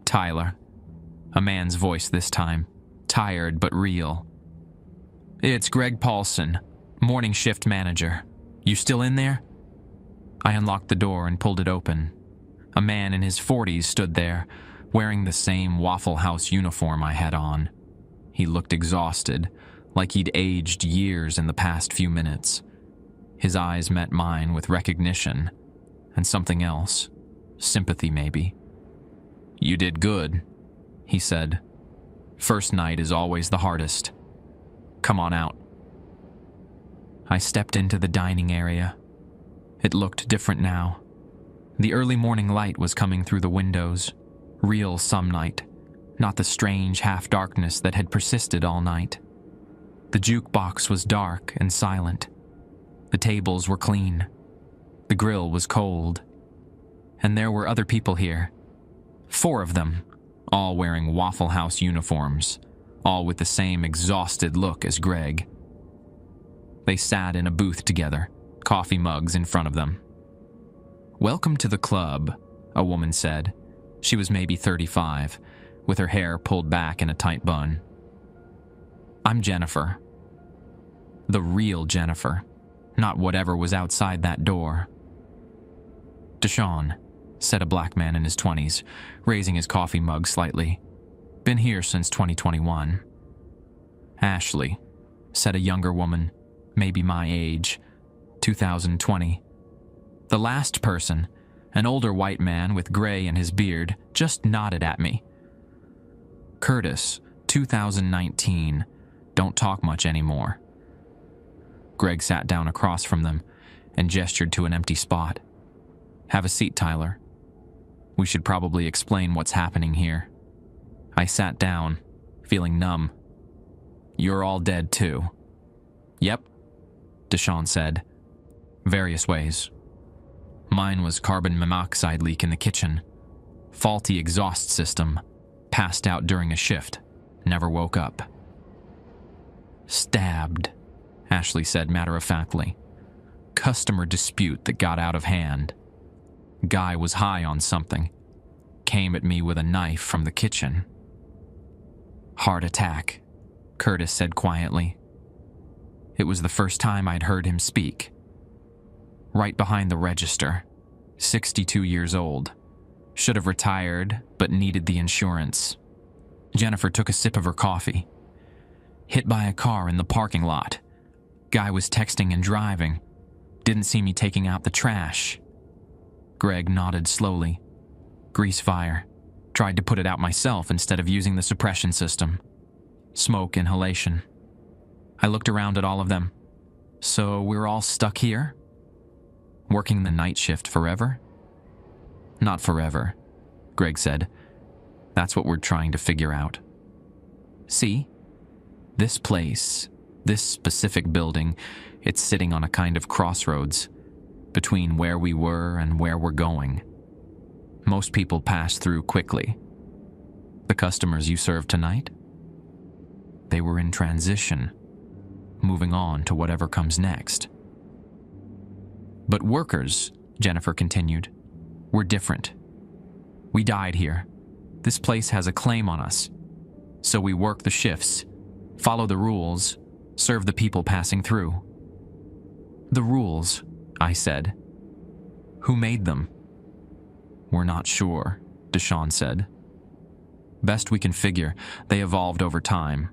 Tyler. A man's voice this time. Tired but real. It's Greg Paulson, morning shift manager. You still in there? I unlocked the door and pulled it open. A man in his 40s stood there, wearing the same Waffle House uniform I had on. He looked exhausted, like he'd aged years in the past few minutes. His eyes met mine with recognition, and something else. Sympathy, maybe. You did good, he said. First night is always the hardest. Come on out. I stepped into the dining area. It looked different now. The early morning light was coming through the windows. Real some night, not the strange half-darkness that had persisted all night. The jukebox was dark and silent. The tables were clean. The grill was cold. And there were other people here. 4 of them, all wearing Waffle House uniforms, all with the same exhausted look as Greg. They sat in a booth together, coffee mugs in front of them. Welcome to the club, a woman said. She was maybe 35, with her hair pulled back in a tight bun. I'm Jennifer. The real Jennifer, not whatever was outside that door. Deshaun, said a black man in his 20s, raising his coffee mug slightly. Been here since 2021. Ashley, said a younger woman, maybe my age, 2020. The last person, an older white man with gray in his beard, just nodded at me. Curtis, 2019, don't talk much anymore. Greg sat down across from them and gestured to an empty spot. Have a seat, Tyler. We should probably explain what's happening here. I sat down, feeling numb. You're all dead too. Yep, Deshaun said. Various ways. Mine was carbon monoxide leak in the kitchen. Faulty exhaust system. Passed out during a shift. Never woke up. Stabbed, Ashley said matter-of-factly. Customer dispute that got out of hand. Guy was high on something. Came at me with a knife from the kitchen. Heart attack, Curtis said quietly. It was the first time I'd heard him speak. Right behind the register, 62 years old. Should have retired, but needed the insurance. Jennifer took a sip of her coffee. Hit by a car in the parking lot. Guy was texting and driving. Didn't see me taking out the trash. Greg nodded slowly. Grease fire. Tried to put it out myself instead of using the suppression system. Smoke inhalation. I looked around at all of them. So we're all stuck here? Working the night shift forever? Not forever, Greg said. That's what we're trying to figure out. See? This place, this specific building, it's sitting on a kind of crossroads between where we were and where we're going. Most people pass through quickly. The customers you served tonight? They were in transition, moving on to whatever comes next. But workers, Jennifer continued, we're different. We died here. This place has a claim on us. So we work the shifts, follow the rules, serve the people passing through. The rules, I said. Who made them? We're not sure, Deshaun said. Best we can figure, they evolved over time.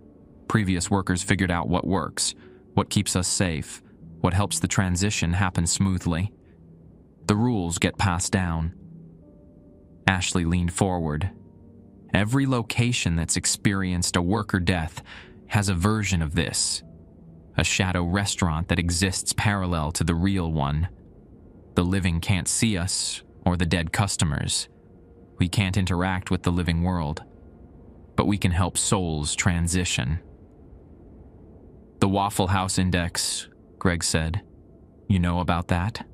Previous workers figured out what works, what keeps us safe, what helps the transition happen smoothly. The rules get passed down. Ashley leaned forward. Every location that's experienced a worker death has a version of this. A shadow restaurant that exists parallel to the real one. The living can't see us or the dead customers. We can't interact with the living world, but we can help souls transition. The Waffle House Index, Greg said. You know about that?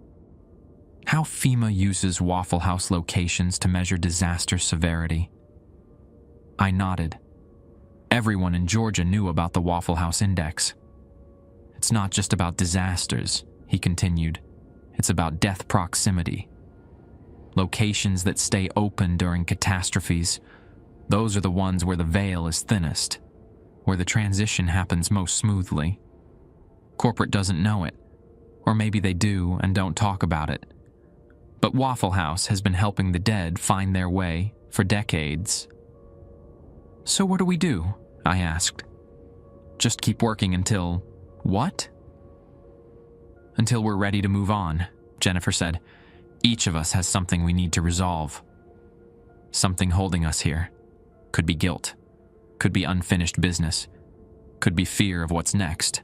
How FEMA uses Waffle House locations to measure disaster severity. I nodded. Everyone in Georgia knew about the Waffle House Index. It's not just about disasters, he continued. It's about death proximity. Locations that stay open during catastrophes, those are the ones where the veil is thinnest, where the transition happens most smoothly. Corporate doesn't know it, or maybe they do and don't talk about it. But Waffle House has been helping the dead find their way for decades. So what do we do? I asked. Just keep working until... what? Until we're ready to move on, Jennifer said. Each of us has something we need to resolve. Something holding us here. Could be guilt. Could be unfinished business. Could be fear of what's next.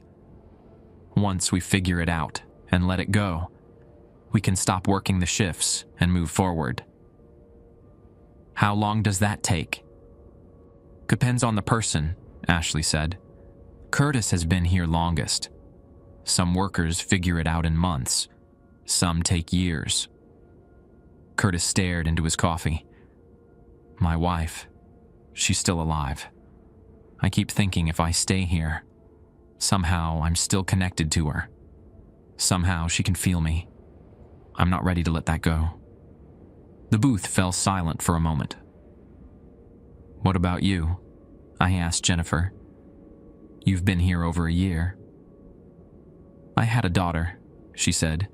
Once we figure it out and let it go, we can stop working the shifts and move forward. How long does that take? Depends on the person, Ashley said. Curtis has been here longest. Some workers figure it out in months. Some take years. Curtis stared into his coffee. My wife, she's still alive. I keep thinking if I stay here, somehow I'm still connected to her. Somehow she can feel me. I'm not ready to let that go. The booth fell silent for a moment. What about you? I asked Jennifer. You've been here over a year. I had a daughter, she said.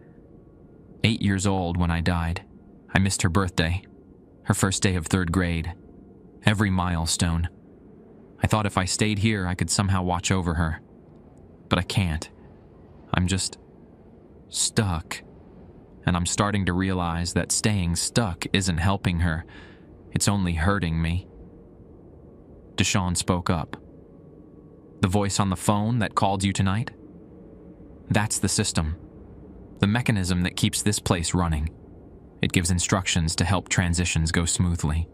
8 years old when I died. I missed her birthday, her first day of 3rd grade, every milestone. I thought if I stayed here, I could somehow watch over her. But I can't. I'm just stuck. And I'm starting to realize that staying stuck isn't helping her. It's only hurting me. Deshawn spoke up. The voice on the phone that called you tonight? That's the system. The mechanism that keeps this place running. It gives instructions to help transitions go smoothly.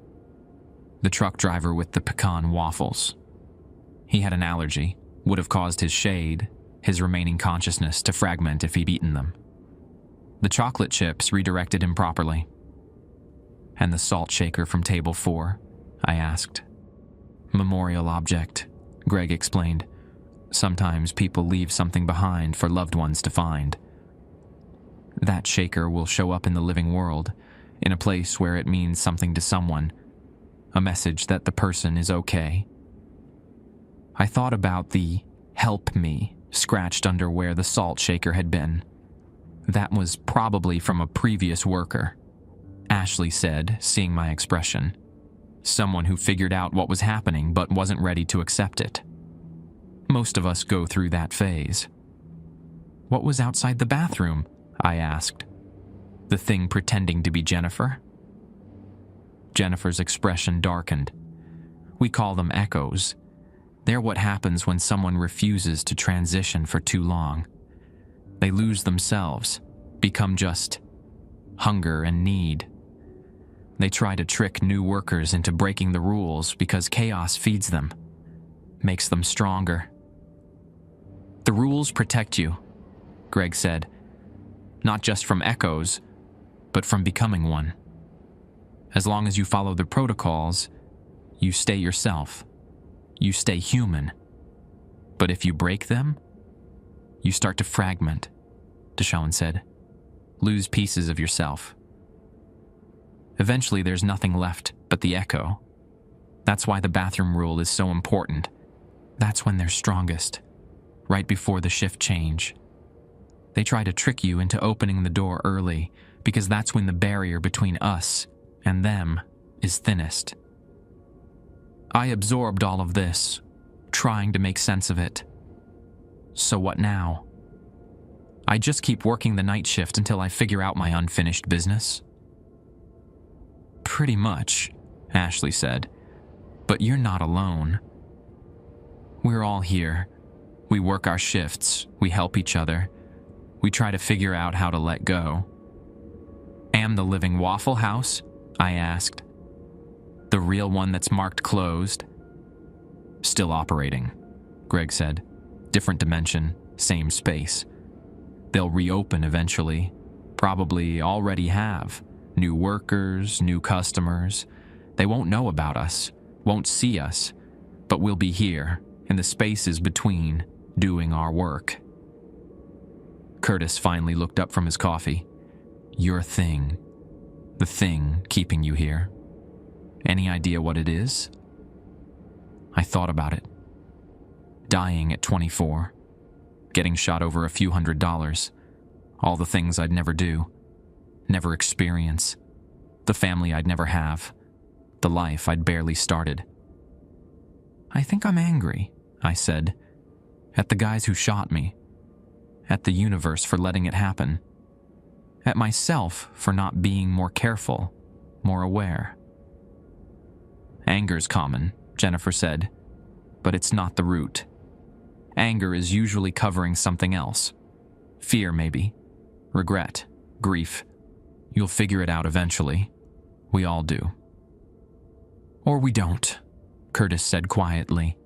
The truck driver with the pecan waffles. He had an allergy, would have caused his shade, his remaining consciousness to fragment if he'd eaten them. The chocolate chips redirected him properly. And the salt shaker from table 4? I asked. Memorial object, Greg explained. Sometimes people leave something behind for loved ones to find. That shaker will show up in the living world, in a place where it means something to someone, a message that the person is okay. I thought about the "help me" scratched under where the salt shaker had been. That was probably from a previous worker, Ashley said, seeing my expression. Someone who figured out what was happening but wasn't ready to accept it. Most of us go through that phase. What was outside the bathroom? I asked. The thing pretending to be Jennifer? Jennifer's expression darkened. We call them echoes. They're what happens when someone refuses to transition for too long. They lose themselves, become just hunger and need. They try to trick new workers into breaking the rules because chaos feeds them, makes them stronger. The rules protect you, Greg said. Not just from echoes, but from becoming one. As long as you follow the protocols, you stay yourself. You stay human. But if you break them, you start to fragment, Deshawn said. Lose pieces of yourself. Eventually there's nothing left but the echo. That's why the bathroom rule is so important. That's when they're strongest, right before the shift change. They try to trick you into opening the door early because that's when the barrier between us and them is thinnest. I absorbed all of this, trying to make sense of it. So what now? I just keep working the night shift until I figure out my unfinished business. Pretty much, Ashley said. But you're not alone. We're all here. We work our shifts. We help each other. We try to figure out how to let go. Am the living Waffle House? I asked. The real one that's marked closed? Still operating, Greg said. Different dimension, same space. They'll reopen eventually. Probably already have. New workers, new customers. They won't know about us, won't see us, but we'll be here, in the spaces between, doing our work. Curtis finally looked up from his coffee. Your thing. The thing keeping you here. Any idea what it is? I thought about it. Dying at 24. Getting shot over a few $100s. All the things I'd never do. Never experience. The family I'd never have. The life I'd barely started. I think I'm angry, I said. At the guys who shot me. At the universe for letting it happen. At myself for not being more careful, more aware. Anger's common, Jennifer said, but it's not the root. Anger is usually covering something else. Fear, maybe. Regret. Grief. You'll figure it out eventually. We all do. Or we don't, Curtis said quietly.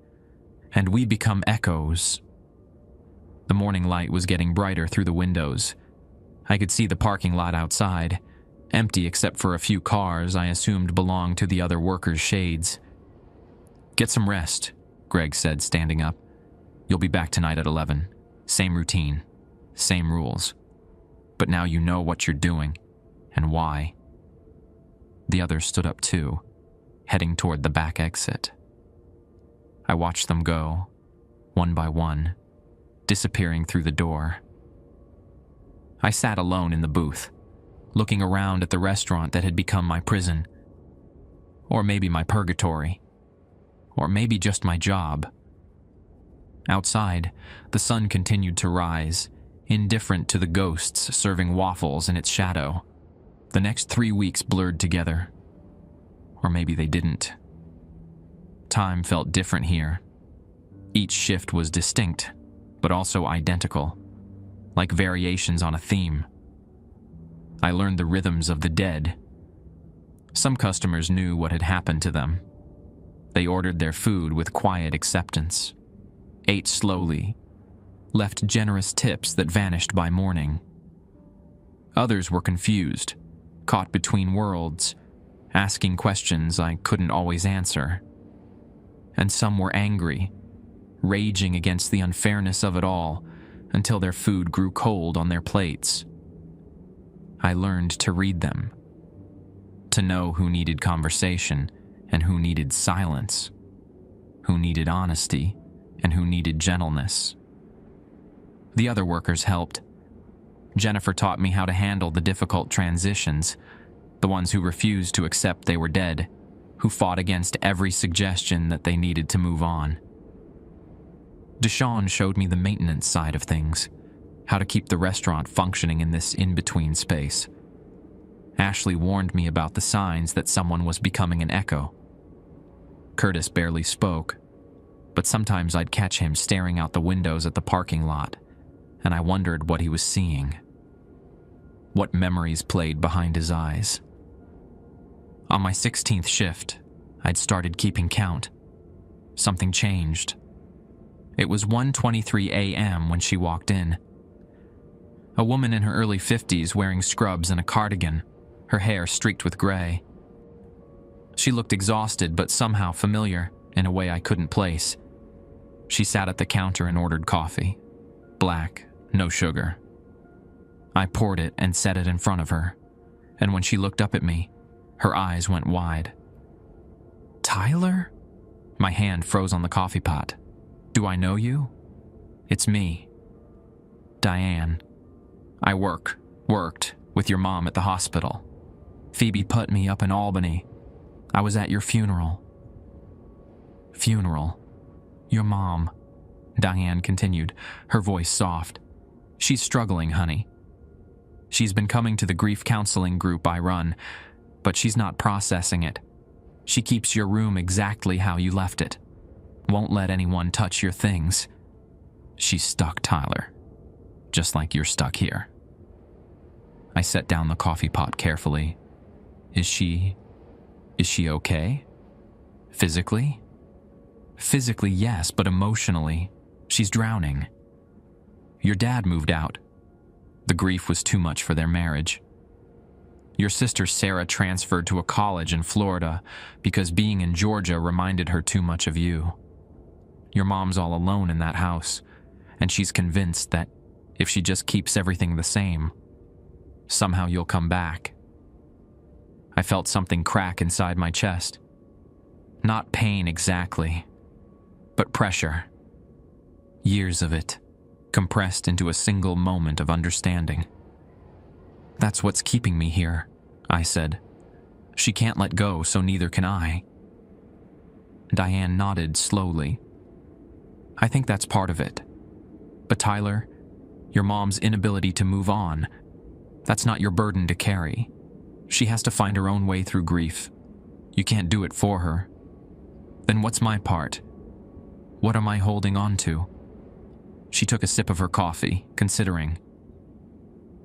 And we become echoes. The morning light was getting brighter through the windows. I could see the parking lot outside, empty except for a few cars I assumed belonged to the other workers' shades. Get some rest, Greg said, standing up. You'll be back tonight at 11. Same routine, same rules. But now you know what you're doing, and why. The others stood up too, heading toward the back exit. I watched them go, one by one, disappearing through the door. I sat alone in the booth, looking around at the restaurant that had become my prison. Or maybe my purgatory. Or maybe just my job. Outside, the sun continued to rise, indifferent to the ghosts serving waffles in its shadow. The next 3 weeks blurred together. Or maybe they didn't. Time felt different here. Each shift was distinct, but also identical, like variations on a theme. I learned the rhythms of the dead. Some customers knew what had happened to them. They ordered their food with quiet acceptance, ate slowly, left generous tips that vanished by morning. Others were confused, caught between worlds, asking questions I couldn't always answer. And some were angry, raging against the unfairness of it all, until their food grew cold on their plates. I learned to read them, to know who needed conversation and who needed silence, who needed honesty and who needed gentleness. The other workers helped. Jennifer taught me how to handle the difficult transitions, the ones who refused to accept they were dead, who fought against every suggestion that they needed to move on. Deshawn showed me the maintenance side of things, how to keep the restaurant functioning in this in-between space. Ashley warned me about the signs that someone was becoming an echo. Curtis barely spoke, but sometimes I'd catch him staring out the windows at the parking lot, and I wondered what he was seeing. What memories played behind his eyes. On my 16th shift, I'd started keeping count. Something changed. It was 1:23 a.m. when she walked in. A woman in her early 50s wearing scrubs and a cardigan, her hair streaked with gray. She looked exhausted but somehow familiar in a way I couldn't place. She sat at the counter and ordered coffee. Black, no sugar. I poured it and set it in front of her, and when she looked up at me, her eyes went wide. Tyler? My hand froze on the coffee pot. Do I know you? It's me. Diane. I worked with your mom at the hospital. Phoebe put me up in Albany. I was at your funeral. Funeral? Your mom, Diane continued, her voice soft. She's struggling, honey. She's been coming to the grief counseling group I run, but she's not processing it. She keeps your room exactly how you left it. Won't let anyone touch your things. She's stuck, Tyler. Just like you're stuck here. I set down the coffee pot carefully. Is she okay? Physically? Physically, yes, but emotionally, she's drowning. Your dad moved out. The grief was too much for their marriage. Your sister Sarah transferred to a college in Florida because being in Georgia reminded her too much of you. Your mom's all alone in that house, and she's convinced that if she just keeps everything the same, somehow you'll come back. I felt something crack inside my chest. Not pain exactly, but pressure. Years of it, compressed into a single moment of understanding. That's what's keeping me here, I said. She can't let go, so neither can I. Diane nodded slowly. I think that's part of it. But Tyler, your mom's inability to move on, that's not your burden to carry. She has to find her own way through grief. You can't do it for her. Then what's my part? What am I holding on to? She took a sip of her coffee, considering.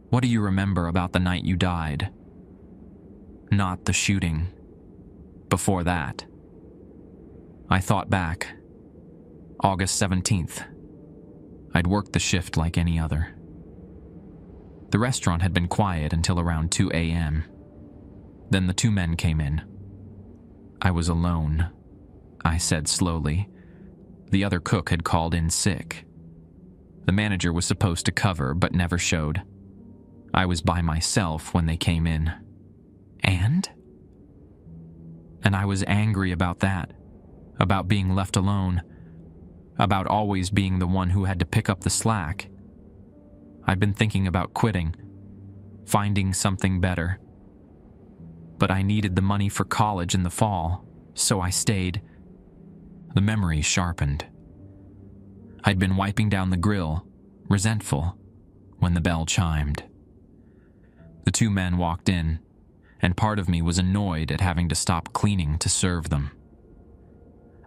What do you remember about the night you died? Not the shooting. Before that. I thought back. August 17th. I'd worked the shift like any other. The restaurant had been quiet until around 2 a.m. Then the two men came in. I was alone, I said slowly. The other cook had called in sick. The manager was supposed to cover, but never showed. I was by myself when they came in. And I was angry about that, about being left alone, about always being the one who had to pick up the slack. I'd been thinking about quitting, finding something better. But I needed the money for college in the fall, so I stayed. The memory sharpened. I'd been wiping down the grill, resentful, when the bell chimed. The two men walked in, and part of me was annoyed at having to stop cleaning to serve them.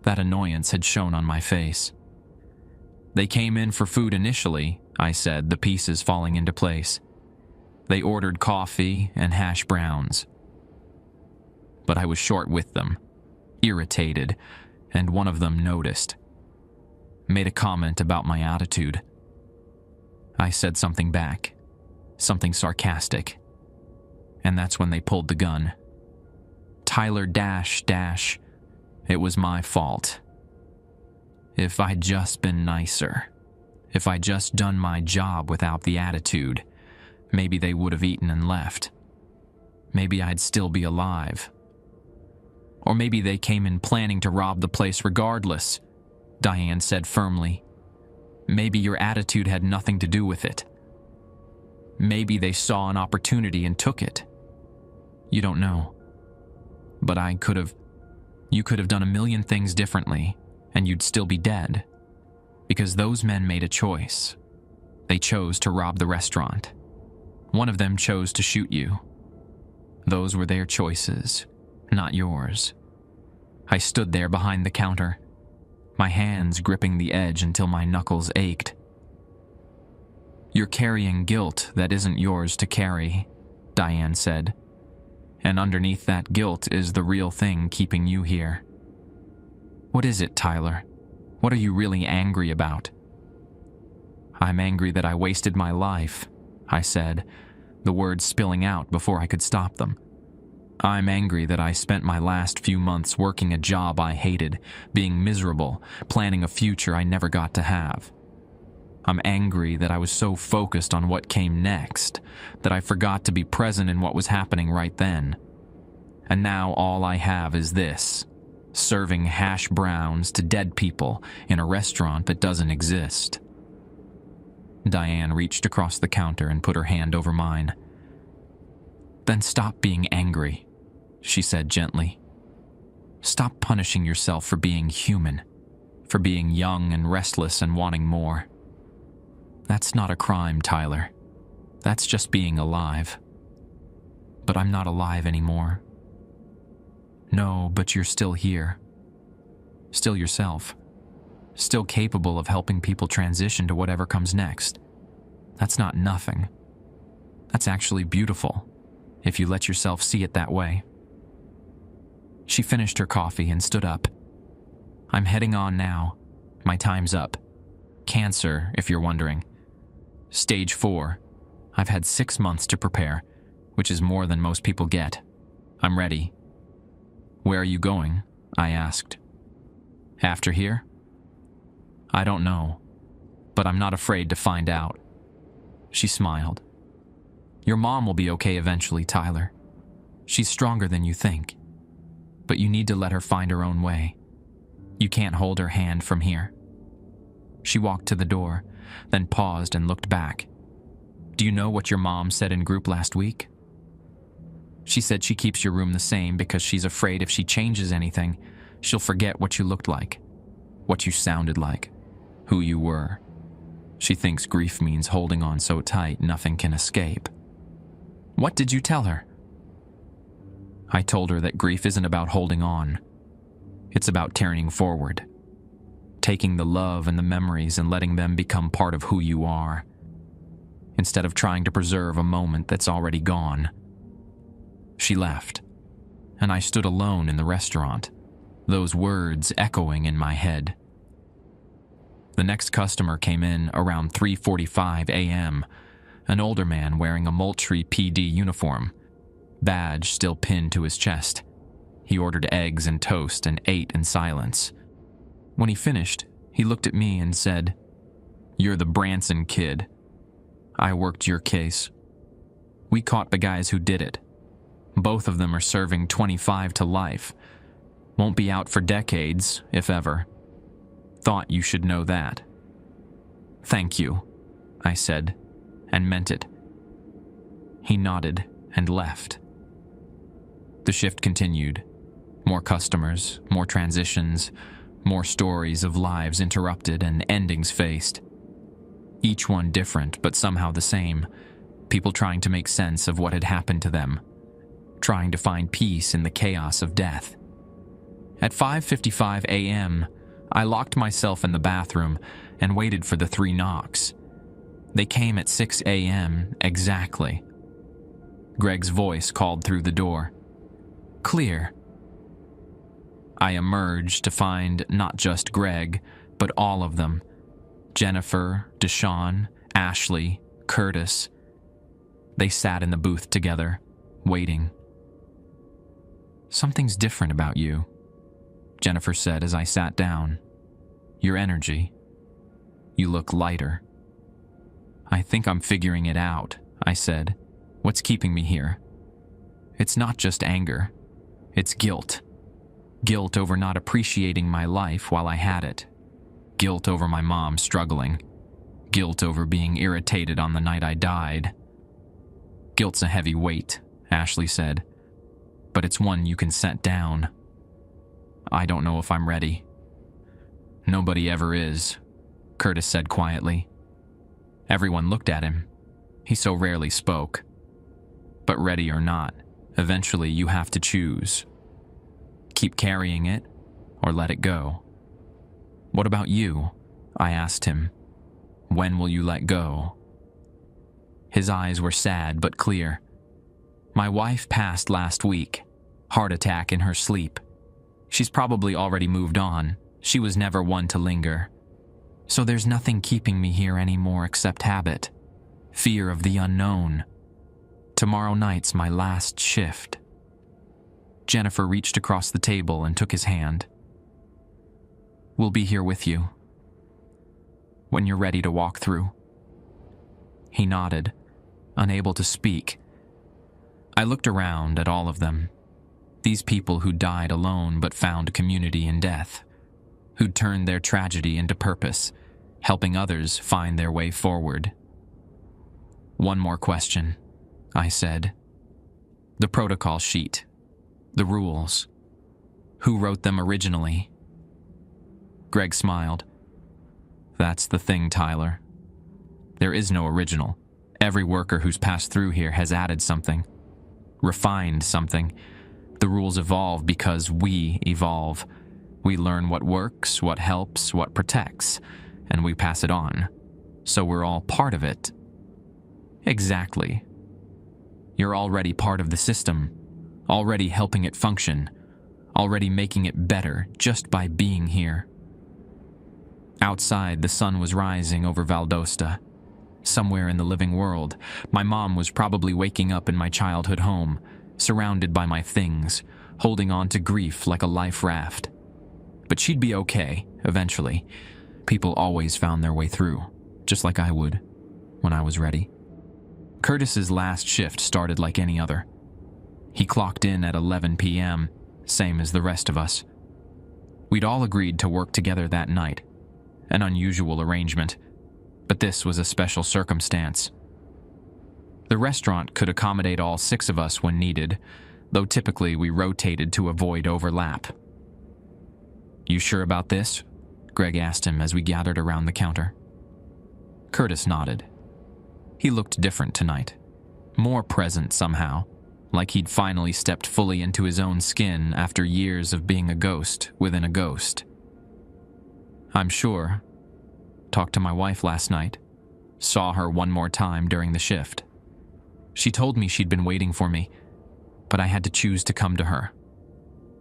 That annoyance had shown on my face. They came in for food initially, I said, the pieces falling into place. They ordered coffee and hash browns. But I was short with them, irritated, and one of them noticed. Made a comment about my attitude. I said something back, something sarcastic. And that's when they pulled the gun. Tyler dash. It was my fault. If I'd just been nicer, if I'd just done my job without the attitude, maybe they would have eaten and left. Maybe I'd still be alive. Or maybe they came in planning to rob the place regardless, Diane said firmly. Maybe your attitude had nothing to do with it. Maybe they saw an opportunity and took it. You don't know. But you could have done a million things differently, and you'd still be dead. Because those men made a choice. They chose to rob the restaurant. One of them chose to shoot you. Those were their choices, not yours. I stood there behind the counter, my hands gripping the edge until my knuckles ached. You're carrying guilt that isn't yours to carry, Diane said. And underneath that guilt is the real thing keeping you here. What is it, Tyler? What are you really angry about? I'm angry that I wasted my life, I said, the words spilling out before I could stop them. I'm angry that I spent my last few months working a job I hated, being miserable, planning a future I never got to have. I'm angry that I was so focused on what came next that I forgot to be present in what was happening right then. And now all I have is this, serving hash browns to dead people in a restaurant that doesn't exist. Diane reached across the counter and put her hand over mine. Then stop being angry, she said gently. Stop punishing yourself for being human, for being young and restless and wanting more. That's not a crime, Tyler. That's just being alive. But I'm not alive anymore. No, but you're still here. Still yourself. Still capable of helping people transition to whatever comes next. That's not nothing. That's actually beautiful, if you let yourself see it that way. She finished her coffee and stood up. I'm heading on now. My time's up. Cancer, if you're wondering. Stage 4. I've had 6 months to prepare, which is more than most people get. I'm ready. Where are you going? I asked. After here? I don't know, but I'm not afraid to find out. She smiled. Your mom will be okay eventually, Tyler. She's stronger than you think, but you need to let her find her own way. You can't hold her hand from here. She walked to the door, then paused and looked back. Do you know what your mom said in group last week? She said she keeps your room the same because she's afraid if she changes anything, she'll forget what you looked like, what you sounded like, who you were. She thinks grief means holding on so tight nothing can escape. What did you tell her? I told her that grief isn't about holding on. It's about turning forward, taking the love and the memories and letting them become part of who you are, instead of trying to preserve a moment that's already gone. She left, and I stood alone in the restaurant, those words echoing in my head. The next customer came in around 3:45 a.m., an older man wearing a Moultrie PD uniform, badge still pinned to his chest. He ordered eggs and toast and ate in silence. When he finished, he looked at me and said, "You're the Branson kid. I worked your case. We caught the guys who did it. Both of them are serving 25 to life. Won't be out for decades, if ever. Thought you should know that." "Thank you," I said, and meant it. He nodded and left. The shift continued. More customers, more transitions, more stories of lives interrupted and endings faced. Each one different, but somehow the same. People trying to make sense of what had happened to them, trying to find peace in the chaos of death. At 5:55 a.m., I locked myself in the bathroom and waited for the 3 knocks. They came at 6 a.m. exactly. Greg's voice called through the door. "Clear." I emerged to find not just Greg, but all of them. Jennifer, Deshawn, Ashley, Curtis. They sat in the booth together, waiting. "Something's different about you," Jennifer said as I sat down. "Your energy. You look lighter." "I think I'm figuring it out," I said. "What's keeping me here? It's not just anger. It's guilt. Guilt over not appreciating my life while I had it. Guilt over my mom struggling. Guilt over being irritated on the night I died. Guilt's a heavy weight," Ashley said, "but it's one you can set down. I don't know if I'm ready." "Nobody ever is," Curtis said quietly. Everyone looked at him. He so rarely spoke. "But ready or not, eventually you have to choose. Keep carrying it, or let it go." "What about you?" I asked him. "When will you let go?" His eyes were sad but clear. "My wife passed last week. Heart attack in her sleep. She's probably already moved on. She was never one to linger. So there's nothing keeping me here anymore except habit. Fear of the unknown. Tomorrow night's my last shift." Jennifer reached across the table and took his hand. "We'll be here with you when you're ready to walk through." He nodded, unable to speak. I looked around at all of them. These people who died alone but found community in death, who'd turned their tragedy into purpose, helping others find their way forward. "One more question," I said. "The protocol sheet. The rules. Who wrote them originally?" Greg smiled. "That's the thing, Tyler. There is no original. Every worker who's passed through here has added something, refined something. The rules evolve because we evolve. We learn what works, what helps, what protects, and we pass it on. So we're all part of it. Exactly. You're already part of the system, already helping it function, already making it better just by being here. Outside, the sun was rising over Valdosta. Somewhere in the living world, my mom was probably waking up in my childhood home, surrounded by my things, holding on to grief like a life raft. But she'd be okay, eventually. People always found their way through, just like I would, when I was ready. Curtis's last shift started like any other. He clocked in at 11 p.m., same as the rest of us. We'd all agreed to work together that night, an unusual arrangement, but this was a special circumstance. The restaurant could accommodate all 6 of us when needed, though typically we rotated to avoid overlap. "You sure about this?" Greg asked him as we gathered around the counter. Curtis nodded. He looked different tonight, more present somehow, like he'd finally stepped fully into his own skin after years of being a ghost within a ghost. "I'm sure. Talked to my wife last night. Saw her one more time during the shift. She told me she'd been waiting for me, but I had to choose to come to her.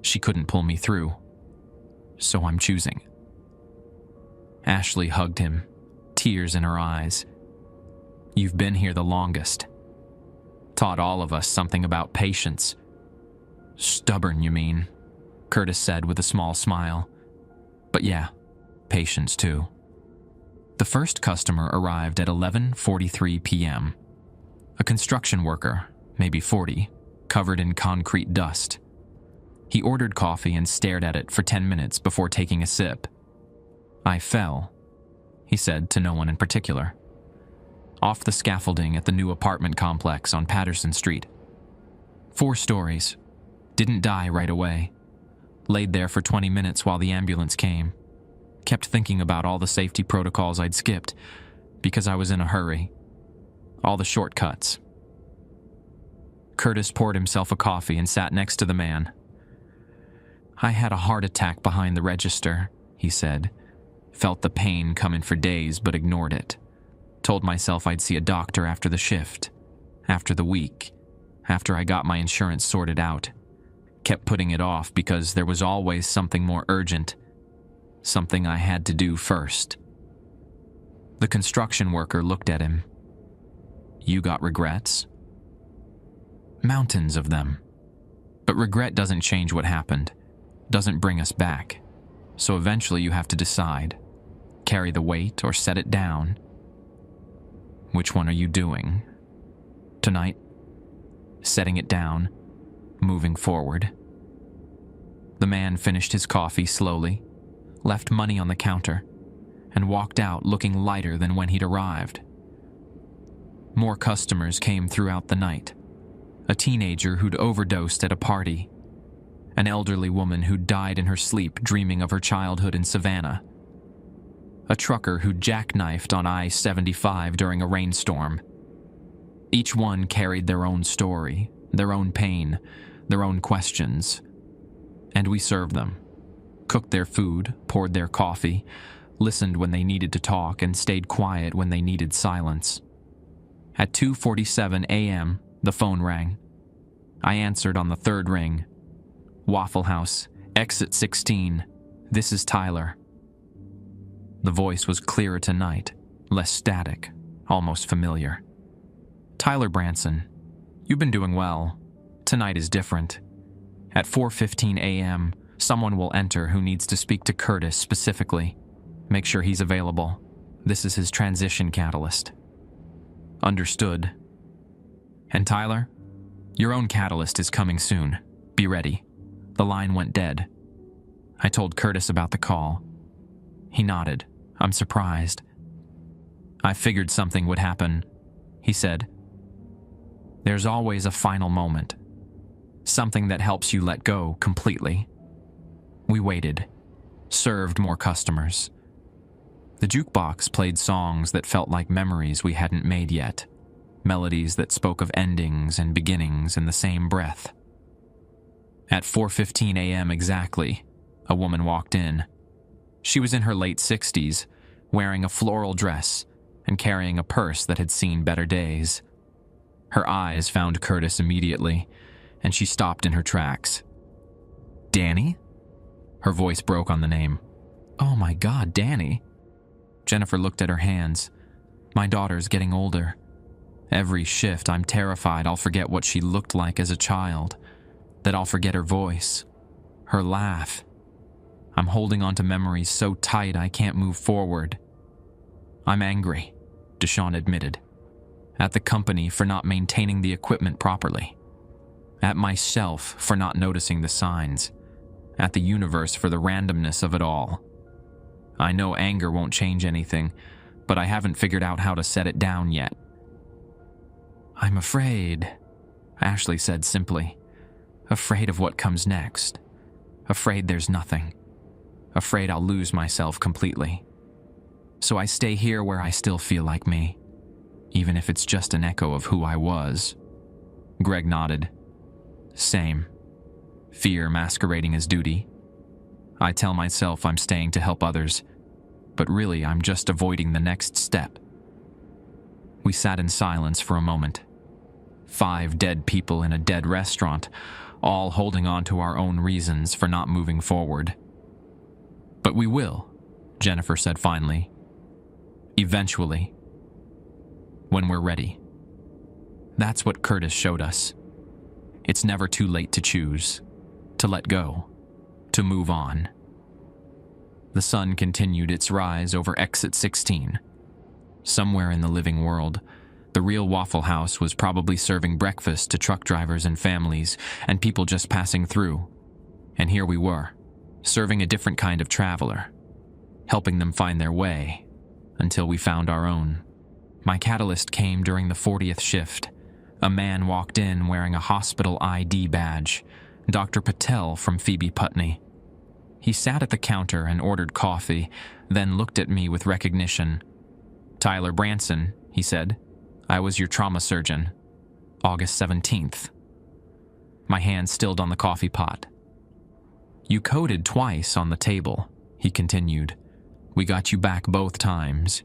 She couldn't pull me through, so I'm choosing." Ashley hugged him, tears in her eyes. "You've been here the longest. Taught all of us something about patience." "Stubborn, you mean?" Curtis said with a small smile. "But yeah, patience too." The first customer arrived at 11:43 p.m. A construction worker, maybe 40, covered in concrete dust. He ordered coffee and stared at it for 10 minutes before taking a sip. "I fell," he said to no one in particular, "off the scaffolding at the new apartment complex on Patterson Street. 4 stories. Didn't die right away. Laid there for 20 minutes while the ambulance came. Kept thinking about all the safety protocols I'd skipped because I was in a hurry. All the shortcuts." Curtis poured himself a coffee and sat next to the man. "I had a heart attack behind the register," he said. "Felt the pain coming for days but ignored it. Told myself I'd see a doctor after the shift, after the week, after I got my insurance sorted out. Kept putting it off because there was always something more urgent, something I had to do first." The construction worker looked at him. "You got regrets?" "Mountains of them. But regret doesn't change what happened, doesn't bring us back. So eventually you have to decide. Carry the weight or set it down. Which one are you doing? Tonight? Setting it down, moving forward." The man finished his coffee slowly, left money on the counter, and walked out looking lighter than when he'd arrived. More customers came throughout the night. A teenager who'd overdosed at a party. An elderly woman who died in her sleep dreaming of her childhood in Savannah. A trucker who jackknifed on I-75 during a rainstorm. Each one carried their own story, their own pain, their own questions. And we served them. Cooked their food, poured their coffee, listened when they needed to talk, and stayed quiet when they needed silence. At 2:47 a.m., the phone rang. I answered on the 3rd ring. "Waffle House, exit 16. This is Tyler." The voice was clearer tonight, less static, almost familiar. "Tyler Branson, you've been doing well. Tonight is different. At 4:15 a.m., someone will enter who needs to speak to Curtis specifically. Make sure he's available. This is his transition catalyst." "Understood." "And Tyler, your own catalyst is coming soon. Be ready." The line went dead. I told Curtis about the call. He nodded. I'm surprised. "I figured something would happen," he said. "There's always a final moment. Something that helps you let go completely." We waited. Served more customers. The jukebox played songs that felt like memories we hadn't made yet, melodies that spoke of endings and beginnings in the same breath. At 4:15 a.m. exactly, a woman walked in. She was in her late 60s, wearing a floral dress and carrying a purse that had seen better days. Her eyes found Curtis immediately, and she stopped in her tracks. "Danny?" Her voice broke on the name. "Oh my God, Danny." Jennifer looked at her hands. "My daughter's getting older. Every shift, I'm terrified I'll forget what she looked like as a child, that I'll forget her voice, her laugh. I'm holding on to memories so tight I can't move forward." "I'm angry," Deshawn admitted. "At the company for not maintaining the equipment properly. At myself for not noticing the signs. At the universe for the randomness of it all. I know anger won't change anything, but I haven't figured out how to set it down yet." "I'm afraid," Ashley said simply. "Afraid of what comes next. Afraid there's nothing. Afraid I'll lose myself completely. So I stay here where I still feel like me, even if it's just an echo of who I was." Greg nodded. "Same. Fear masquerading as duty. I tell myself I'm staying to help others, but really I'm just avoiding the next step." We sat in silence for a moment. 5 dead people in a dead restaurant, all holding on to our own reasons for not moving forward. "But we will," Jennifer said finally. "Eventually. When we're ready." That's what Curtis showed us. It's never too late to choose, to let go, to move on. The sun continued its rise over exit 16. Somewhere in the living world, the real Waffle House was probably serving breakfast to truck drivers and families and people just passing through. And here we were, serving a different kind of traveler, helping them find their way until we found our own. My catalyst came during the 40th shift. A man walked in wearing a hospital ID badge, Dr. Patel from Phoebe Putney. He sat at the counter and ordered coffee, then looked at me with recognition. "Tyler Branson," he said. "I was your trauma surgeon. August 17th. My hand stilled on the coffee pot. "You coded twice on the table," he continued. "We got you back both times.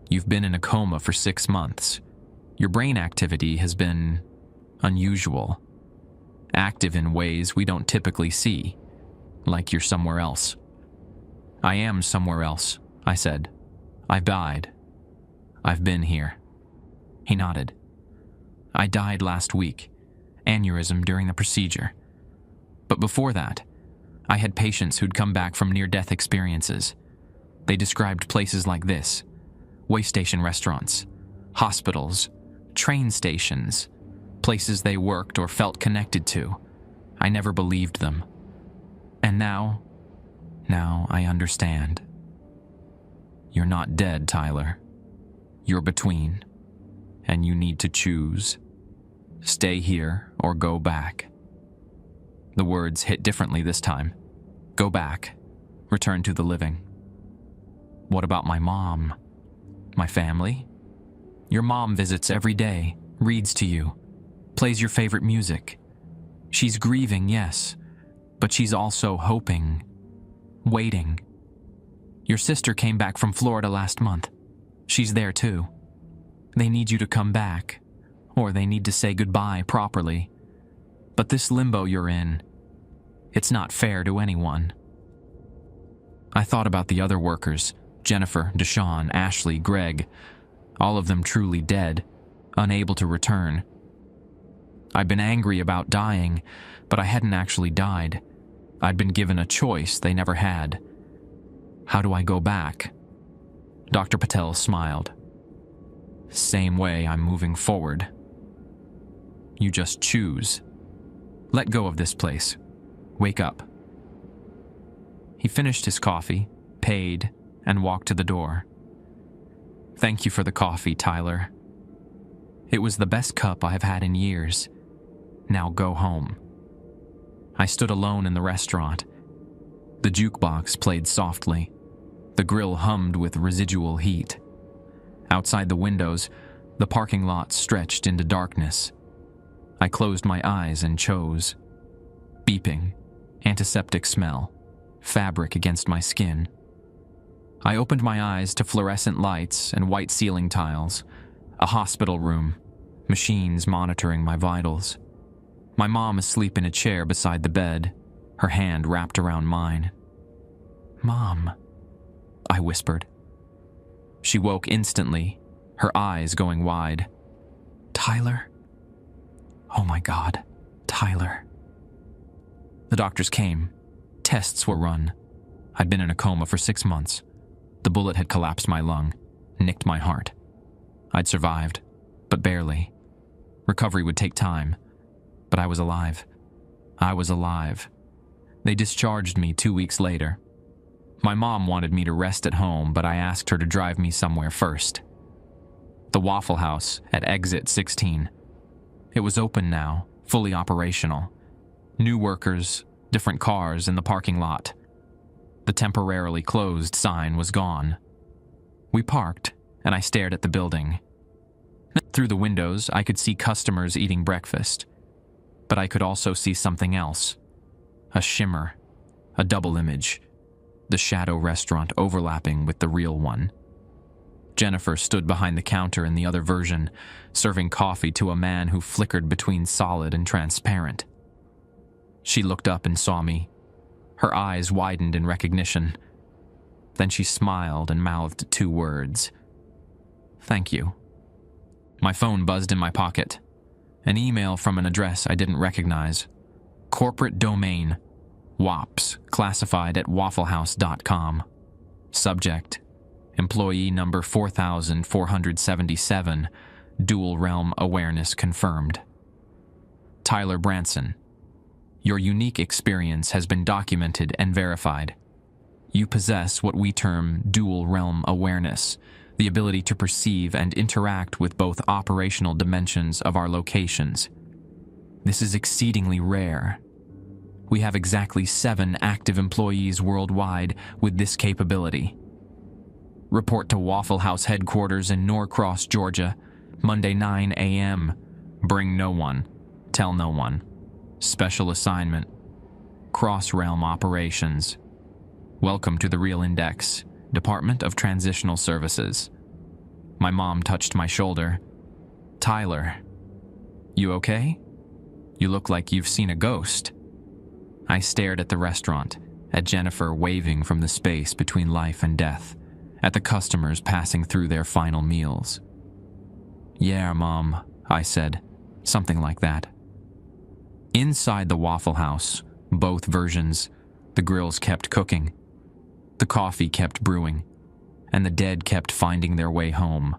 You've been in a coma for 6 months. Your brain activity has been unusual. Active in ways we don't typically see, like you're somewhere else." "I am somewhere else," I said. "I've died. I've been here." He nodded. "I died last week, aneurysm during the procedure. But before that, I had patients who'd come back from near-death experiences. They described places like this: way station restaurants, hospitals, train stations, places they worked or felt connected to. I never believed them. And now I understand. You're not dead, Tyler. You're between, and you need to choose. Stay here or go back." The words hit differently this time. Go back. Return to the living. "What about my mom? My family? Your mom visits every day, reads to you, plays your favorite music. She's grieving, yes, but she's also hoping, waiting. Your sister came back from Florida last month. She's there too. They need you to come back, or they need to say goodbye properly. But this limbo you're in, it's not fair to anyone." I thought about the other workers, Jennifer, Deshawn, Ashley, Greg, all of them truly dead, unable to return. I'd been angry about dying, but I hadn't actually died. I'd been given a choice they never had. How do I go back? Dr. Patel smiled. Same way I'm moving forward. You just choose. Let go of this place. Wake up. He finished his coffee, paid, and walked to the door. Thank you for the coffee, Tyler. It was the best cup I have had in years. Now go home. I stood alone in the restaurant. The jukebox played softly. The grill hummed with residual heat. Outside the windows, the parking lot stretched into darkness. I closed my eyes and chose. Beeping, antiseptic smell, fabric against my skin. I opened my eyes to fluorescent lights and white ceiling tiles, a hospital room, machines monitoring my vitals. My mom asleep in a chair beside the bed, her hand wrapped around mine. "Mom," I whispered. She woke instantly, her eyes going wide. "Tyler?" Oh my God, Tyler. The doctors came. Tests were run. I'd been in a coma for 6 months. The bullet had collapsed my lung, nicked my heart. I'd survived, but barely. Recovery would take time, but I was alive. I was alive. They discharged me 2 weeks later. My mom wanted me to rest at home, but I asked her to drive me somewhere first. The Waffle House at exit 16. It was open now, fully operational. New workers, different cars in the parking lot. The temporarily closed sign was gone. We parked, and I stared at the building. Through the windows, I could see customers eating breakfast. But I could also see something else. A shimmer, a double image. The shadow restaurant overlapping with the real one. Jennifer stood behind the counter in the other version, serving coffee to a man who flickered between solid and transparent. She looked up and saw me. Her eyes widened in recognition. Then she smiled and mouthed 2 words. "Thank you." My phone buzzed in my pocket. An email from an address I didn't recognize. Corporate domain. WAPS, classified at wafflehouse.com. Subject: Employee number 4477, dual realm awareness confirmed. Tyler Branson. Your unique experience has been documented and verified. You possess what we term dual realm awareness, the ability to perceive and interact with both operational dimensions of our locations. This is exceedingly rare. We have exactly 7 active employees worldwide with this capability. Report to Waffle House headquarters in Norcross, Georgia, Monday 9 a.m. Bring no one. Tell no one. Special assignment. Cross-realm operations. Welcome to the Real Index, Department of Transitional Services. My mom touched my shoulder. "Tyler, you okay? You look like you've seen a ghost." I stared at the restaurant, at Jennifer waving from the space between life and death, at the customers passing through their final meals. "Yeah, Mom," I said, something like that. Inside the Waffle House, both versions, the grills kept cooking. The coffee kept brewing, and the dead kept finding their way home.